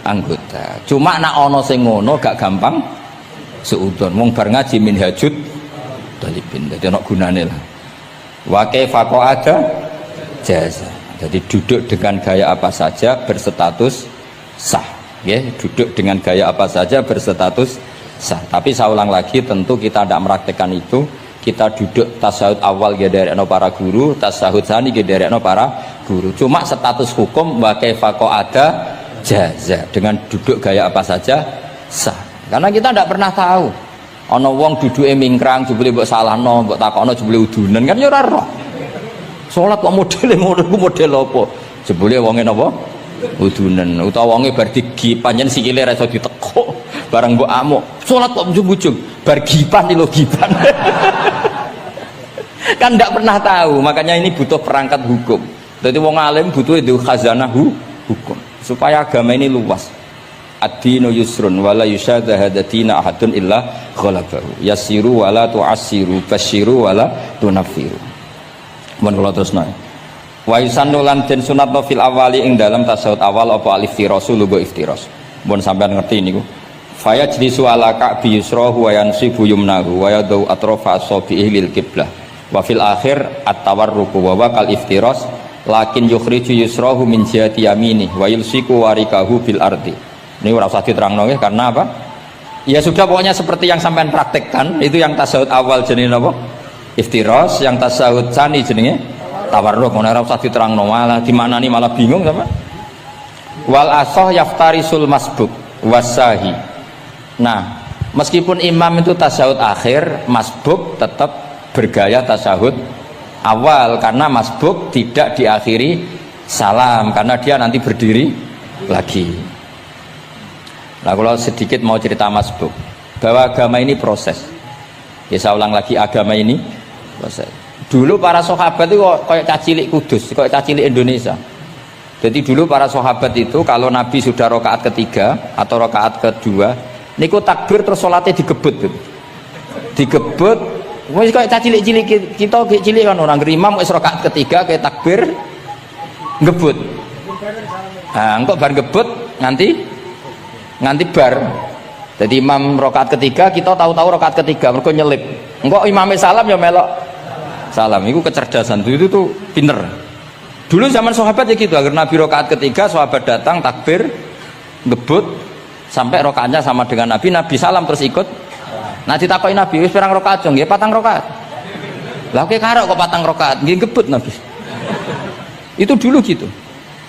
anggota. Cuma nak ono sing ngono gak gampang suudzon. Wong bar ngaji minhajud talibin. Dadi ono gunane lah. Wa kaifa qa'ada jaz. Jadi duduk dengan gaya apa saja berstatus sah. Ya, duduk dengan gaya apa saja berstatus sah. Tapi saya ulang lagi, tentu kita tidak mempraktekkan itu. Kita duduk tasahud awal gederekno para guru, tasahud sani gederekno para guru. Cuma status hukum wa kaifa qa'ada jaza, dengan duduk gaya apa saja sah. Karena kita tidak pernah tahu. Ana wong duduke mingkrang jebule mbok salahno, mbok takokno jebule udunen kan ya ora roh. Salat kok modele ngono ku model apa? Jebule wonge napa? Udunen. Utawa wonge bar digi pancen sikile ra iso ditekuk. Barang mbok amuk, salat kok ujug-ujug bar gipan lho gipan. kan tidak pernah tahu, makanya ini butuh perangkat hukum. Jadi wong alim butuh itu khazanah hukum supaya agama ini luas. Ad-dinu yusrun wala yusyadha hadatina ahadun illa ghalabahu yassiru wala tu'assiru basyiru wala tunaffiru. Mun kula terusno. Wa yusannu lan den sunatno fil awali ing dalam tasawuf awal apa al-iftirasu lugo iftiras. Mun sampean ngerti niku. Faya jlisu ala ka'bi yusrahu wa yansibu yumnahu wa yadau atrafa asabihi lil qiblah. Wa fil akhir at-tawarruku wa kal iftiras lakin yukhriju yusrahu min jihati yamini wa yulsiku warikahu bil ardi. Ini ora usah diterangno nggih karena apa? Ya sudah pokoknya seperti yang sampean praktekkan, itu yang tasawuf awal jenenge napa? Iftiras, yang tasawuf tsani jenenge tawarruk. Ora usah diterangno malah dimaknani malah bingung sama. Wal asah yaftarisul masbuk wasahi. Nah, meskipun imam itu tasawuf akhir, masbuk tetap bergaya tasawuf awal karena masbuk tidak diakhiri salam karena dia nanti berdiri lagi. Nah, kalau sedikit mau cerita masbuk bahwa agama ini proses. Ya saya ulang lagi, agama ini proses. Dulu para sahabat itu kayak cacilik Kudus, kayak cacilik Indonesia. Jadi dulu para sahabat itu kalau Nabi sudah rakaat ketiga atau rakaat kedua, niku takbir terus sholatnya digebut gitu. Digebut, wis kayak cacilik-cilik kita cilik kan orang imam wis rakaat ketiga kayak takbir ngebut. Nah, engko bar ngebut nganti bar. Jadi imam rakaat ketiga kita tahu-tahu rakaat ketiga mergo nyelip. Engko imame salam ya melok salam. Itu kecerdasan itu tuh pinter. Dulu zaman sahabat ya gitu, agar Nabi rakaat ketiga sahabat datang takbir ngebut sampai rakaatnya sama dengan Nabi, Nabi salam terus ikut. Nah ditakoki Nabi wis pirang rakaat jong? Nggih 4 rakaat. Lah oke karo kok 4 rakaat nggih ngebut Nabi. Itu dulu gitu.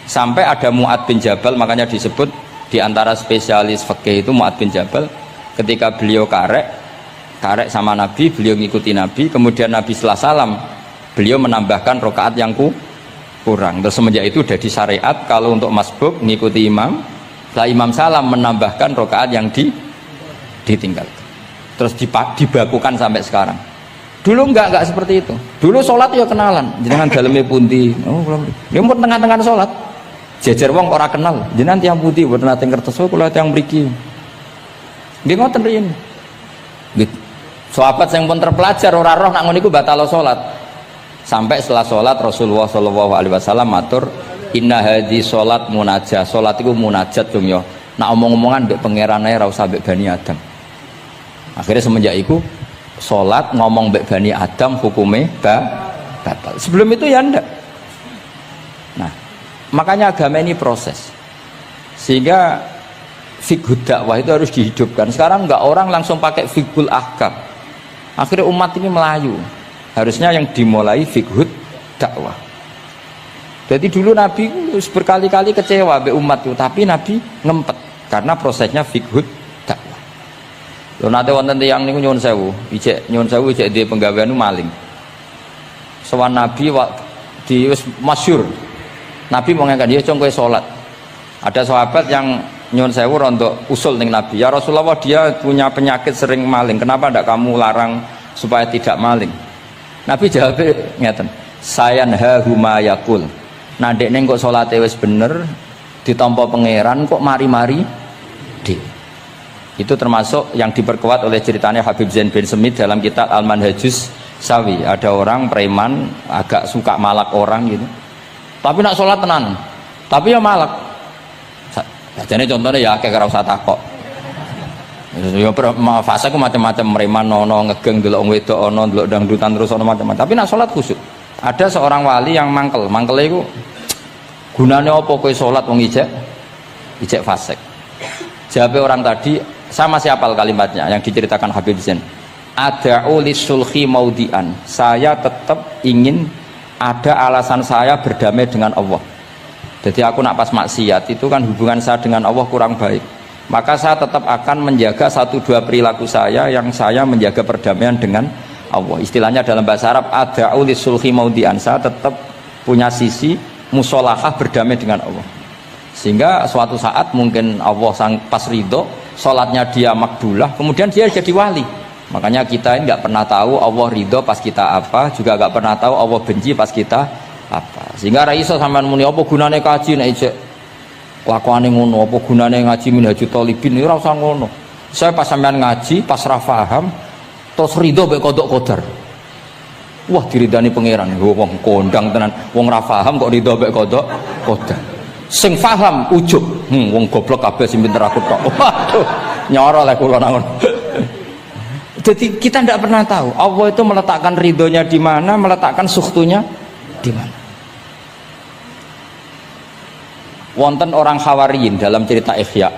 Sampai ada Mu'ad bin Jabal, makanya disebut di antara spesialis fikih itu Mu'ad bin Jabal, ketika beliau karek sama Nabi, beliau ngikuti Nabi, kemudian Nabi setelah salam beliau menambahkan rakaat yang kurang. Terus semenjak itu sudah di syariat kalau untuk masbuk ngikuti imam, setelah imam salam menambahkan rakaat yang ditinggalkan. Terus dibakukan sampai sekarang. Dulu enggak seperti itu. Dulu sholat ya kenalan, jenengan dalemnya pundi. Oh, belum. Dia pun tengah-tengah sholat. Jejer wong ora kenal, jenengan tiyang pundi mboten nate ngertos kula tiyang mriki. Nggih ngoten riyen. Nggih. Sahabat yang pun terpelajar ora roh nak ngono iku batal salat. Sampai setelah salat Rasulullah sallallahu alaihi wasallam matur, "Inna hadhi salat munajah." Salat iku munajat dong ya. Nak omong-omongan mbek pangeran ae ora usah mbek Bani Adam. Akhirnya semenjak itu salat ngomong mbek Bani Adam hukume batal. Sebelum itu ya ndak. Nah, makanya agama ini proses, sehingga fiqh dakwah itu harus dihidupkan. Sekarang enggak orang langsung pakai fiqhul ahkam, akhirnya umat ini melayu. Harusnya yang dimulai fiqh dakwah. Jadi dulu Nabi berkali-kali kecewa be umat itu, tapi Nabi ngempet karena prosesnya fiqh dakwah. Lho nate wonten tiyang niku nyuwun sewu ijek di penggawean maling. Sowan Nabi di wis masyhur. Nabi mau ngangkat dia cong kowe salat. Ada sahabat yang nyuwun sewu rontok usul ning Nabi. Ya Rasulullah, dia punya penyakit sering maling. Kenapa ndak kamu larang supaya tidak maling? Nabi jawab ngeten. Sayanhahu ma yaqul. Nah dekne kok salate wis bener ditampa pangeran kok mari-mari di. Itu termasuk yang diperkuat oleh ceritanya Habib Zain bin Semit dalam kitab Al-Manhajus Sawi. Ada orang preman agak suka malak orang gitu. Tapi nak sholat tenan, tapi ya malak. Jadi contohnya ya kayak ora usah takok. Ya fase ku macam-macam, preman ono ngegeng delok wedok ono delok dangdutan terus ono macam-macam. Tapi nak sholat khusyuk. Ada seorang wali yang mangkel iku gunane apa kowe sholat wong ijek fasik. Jawab orang tadi, saya masih hafal kalimatnya yang diceritakan Habib Zain. Ada'u lisulhi maudian. Saya tetap ingin ada alasan saya berdamai dengan Allah. Jadi aku nak pas maksiat itu kan hubungan saya dengan Allah kurang baik. Maka saya tetap akan menjaga 1-2 perilaku saya yang saya menjaga perdamaian dengan Allah. Istilahnya dalam bahasa Arab ada'u lisulhi maudian. Saya tetap punya sisi musolahah berdamai dengan Allah. Sehingga suatu saat mungkin Allah sang pas ridho, sholatnya dia makbulah, kemudian dia jadi wali. Makanya kita ini nggak pernah tahu Allah ridho pas kita apa, juga nggak pernah tahu Allah benci pas kita apa. Sehingga ra iso sampean muni apa gunane kaji nek ijek lakuane ngono, apa gunane ngaji Minhajul Thalibin ora usah ngono. Saya pas sampean ngaji, pas ra paham, terus ridho mek kodok kodar. Wah diridani pangeran, wong kondang tenan, wong ra paham kok ridho mek kodok kodar. Sing paham ujub, wong goblok kabeh sing pinter aku tok. Waduh, nyoro lek kula nang ngono. Jadi kita tidak pernah tahu Allah itu meletakkan ridhonya di mana, meletakkan sukhtunya di mana. Wonten orang Hawariyin dalam cerita Ihya.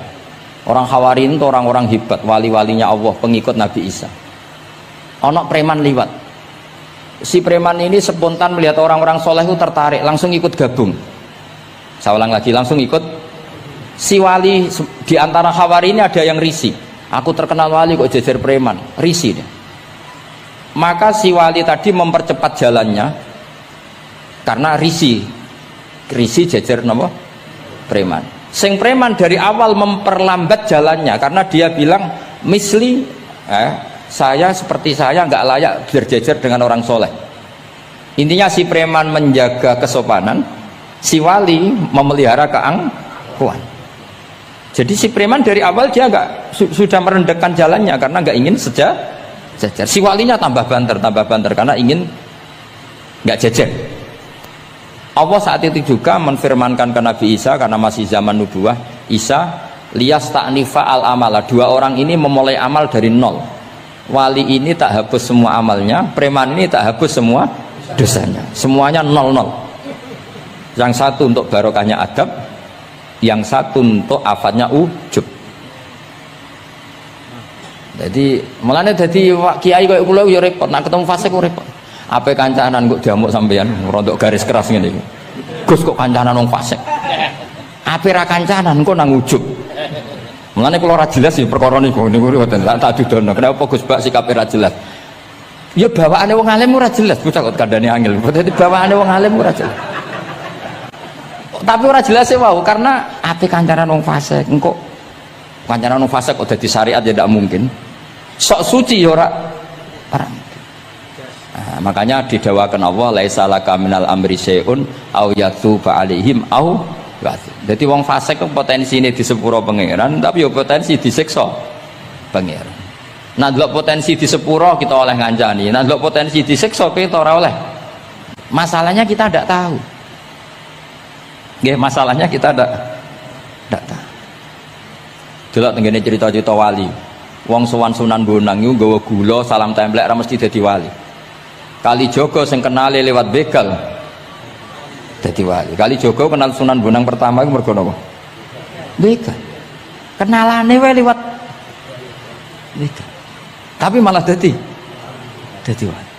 Orang Hawariyin itu orang-orang hebat, wali-walinya Allah, pengikut Nabi Isa. Ono preman liwat. Si preman ini spontan melihat orang-orang soleh itu tertarik, langsung ikut gabung. Saya ulang lagi, langsung ikut. Si wali di antara Hawariyin ini ada yang risih. Aku terkenal wali kok jejer preman, risih dia. Maka si wali tadi mempercepat jalannya karena risih jejer nama preman. Sing preman dari awal memperlambat jalannya karena dia bilang misli saya seperti saya nggak layak berjejer dengan orang soleh. Intinya si preman menjaga kesopanan, si wali memelihara keangkuhan. Jadi si preman dari awal dia sudah merendahkan jalannya karena nggak ingin sejajar. Si walinya tambah banter karena ingin nggak jejer. Allah saat itu juga menfirmankan ke Nabi Isa karena masih zaman nubuah, Isa liyas ta'nifa al amala. Dua orang ini memulai amal dari nol. Wali ini tak hapus semua amalnya, preman ini tak hapus semua dosanya. Semuanya nol. Yang satu untuk barokahnya adab, yang satu untuk afatnya ujub. Jadi mulane dadi kiai koyo kula ya repot, nek ketemu fasik kok repot. Ape kancanan kok diamuk sampean rontok garis keras ngene iki. Gus kok kancanan wong fasik. Ape ra kancanan kok nang ujub. Mulane kula ora jelas ya perkara niku mboten tak dudono. Kenapa Gus Bak sikape ra jelas? Ya bawaane wong alim ora jelas, bocah kok kandhane angel. Dadi bawaane wong alim ora jelas. Tapi ora jelas ya wow, karena ape kancanan wong fasik engko kancanan wong fasik kok dadi syariat ya ndak mungkin. Sok suci ya ora. Nah, makanya didawakan Allah laisa laka minal amri syai'un au yatuba alaihim au yatu. Jadi wong fasik kok potensine di sepuro pangeran, tapi ya potensi disiksa pangeran. Nah, delok potensi di sepuro kita oleh ngancani, nah delok potensi disiksa kita ora oleh. Masalahnya kita ndak tahu. Nggih, masalahnya kita ndak tahu. Delok tengene cerita-cerita wali. Wong sowan Sunan Bonang iku nggawa gula salam templek ra mesti dadi wali. Kalijogo sing kenale lewat begal dadi wali. Kalijogo kenal Sunan Bonang pertama iku mergo napa? Begal. Kenalane wae lewat begal. Tapi malah dadi wali.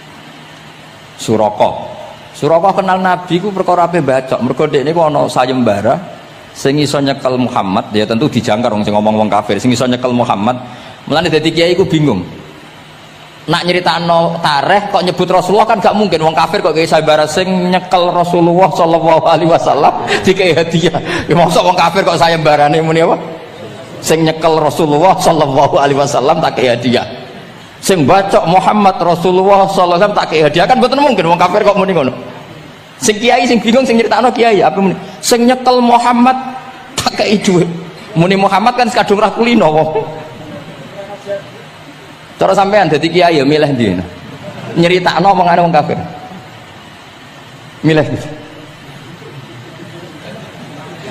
Suraka kenal Nabi ku perkara ape bacok. Mergo dekne ku ana sayembara sing iso nyekel Muhammad, ya tentu dijangkar wong sing ngomong wong kafir, sing iso nyekel Muhammad. Mulane dadi kiai ku bingung. Nak nyeritakno tarikh kok nyebut Rasulullah kan gak mungkin wong kafir kok kiai sayembara sing nyekel Rasulullah sallallahu alaihi wasallam dikai hadiah. Ya mosok wong kafir kok sayembarane muni apa? Sing nyekel Rasulullah sallallahu alaihi wasallam tak kei hadiah. Sing bacok Muhammad Rasulullah sallallahu alaihi wasallam tak kei hadiah kan mboten mungkin wong kafir kok muni ngono. Sing kiai sing bingung sing nyeritakno kiai apa muni? Sing nyekel Muhammad tak kei dhuwit. Muni Muhammad kan kadung ra kulino wong. Cara sampean dadi kiai ya milih ndi? Nyeritakno omongane wong kafir. Milih.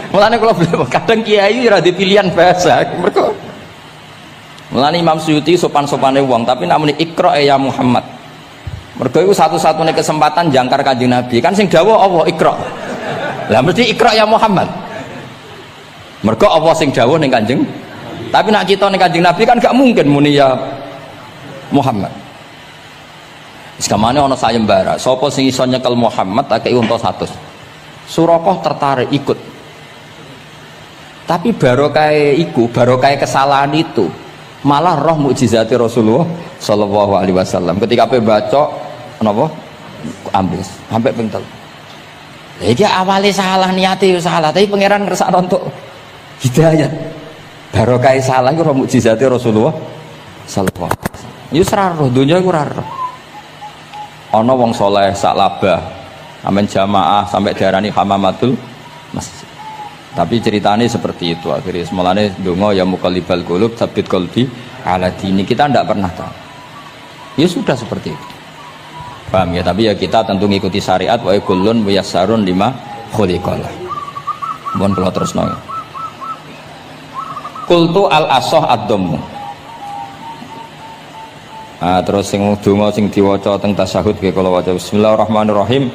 Mulane kula kadang kiai ora di pilihan bahasa. Mergo mulane Imam Suyuti sopan-sopane wong, tapi namune Iqra ya Muhammad. Mergo iku satu-satunya kesempatan jangkar Kanjeng Nabi. Kan sing dawuh Allah Iqra. Lah mesti Iqra ya Muhammad. Mergo Allah sing dawuh ning Kanjeng. Tapi nak kita ning Kanjeng Nabi kan gak mungkin muni ya Muhammad. Sekamane ana sayembara, sapa sing iso nyekel Muhammad tak kei unta 100. Suraqah tertarik ikut. Tapi barokah iku, barokah kesalahan itu malah roh mukjizat Rasulullah sallallahu alaihi wasallam. Ketika ape baca napa ambis sampai pengtel. Lah iki awale salah niate yo salah, tapi pangeran ngersakno untuk hidayah. Barokah salah iku roh mukjizat Rasulullah sallallahu alaihi wasallam. Ya seraro dunia iku ora. Ana wong saleh sak labah amen jamaah sampai diarani hamamatul masjid. Tapi ceritanya seperti itu akhirnya semalane donga ya muqallibal qulub tsabbit qalbi ala dini, kita tidak pernah tahu. Ya sudah seperti itu. Paham ya, tapi ya kita tentu ngikuti syariat wa kullun muyassarun lima khuliqalah. Mohon kula terusno. Qultu al asah ad-dhammu. Terus sing donga sing diwaca teng tasyahud nggih kula waca bismillahirrahmanirrahim.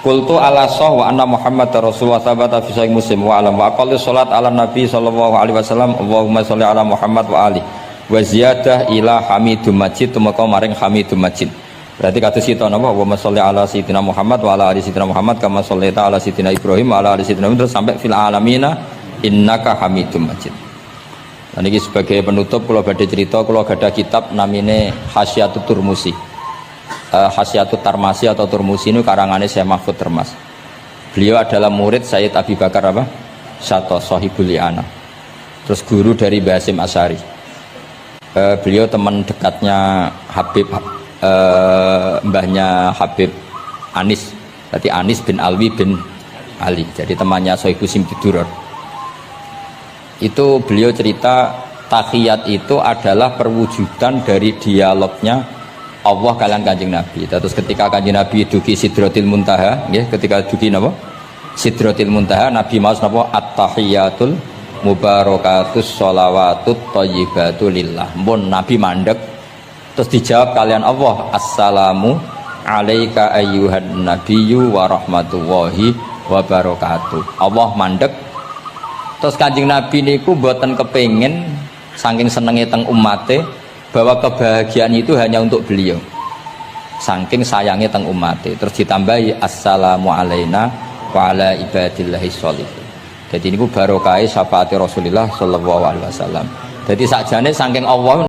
Qultu ala sah wa anna Muhammad Rasulullah sabata fi sahih Muslim wa alam wa aqallu salat ala Nabi sallallahu alaihi wasallam Allahumma sholli ala Muhammad wa ali wa ziyadah ila Hamidum Majid tumeka maring Hamidum Majid. Berarti kados kita napa Allahumma sholli ala sayyidina Muhammad wa ala ali sayyidina Muhammad kama shollaita ala sayyidina Ibrahim wa ala ali sayyidina Ibrahim sampai fil alamina innaka Hamidum Majid. Dan ini sebagai penutup kalau badhe cerita kalau ada kitab namine Hasyatut Turmusi. Hasyatut Tarmasi atau Turmusi ini karangannya Syekh Mahfud Termas. Beliau adalah murid Sayyid Abi Bakar apa? Syato Sohibul Li'ana. Terus guru dari Mbah Hasyim Asy'ari. Beliau teman dekatnya Habib mbahnya Habib Anis. Berarti Anis bin Alwi bin Ali. Jadi temannya Sohibu Simtiduror. Itu beliau cerita tahiyat itu adalah perwujudan dari dialognya Allah kalian Kanjeng Nabi. Terus ketika Kanjeng Nabi dugi Sidratil Muntaha, ya, ketika dugi napa? Sidratil Muntaha, Nabi maos napa? At-tahiyatul mubarakatus sholawatut thayyibatu lillah. Mun Nabi mandek terus dijawab kalian Allah, assalamu alaika ayyuhan nabiyyu wa rahmatullahi wa barakatuh. Allah mandek. Terus Kanjeng Nabi niku mboten kepengin saking senenge teng umate bahwa kebahagiaan itu hanya untuk beliau. Saking sayangnya teng umate. Terus ditambahi assalamu alaina wa ala ibadillahi sholihin. Jadi niku barokah syafaat Rasulullah sallallahu alaihi wasallam. Jadi sakjane saking Allah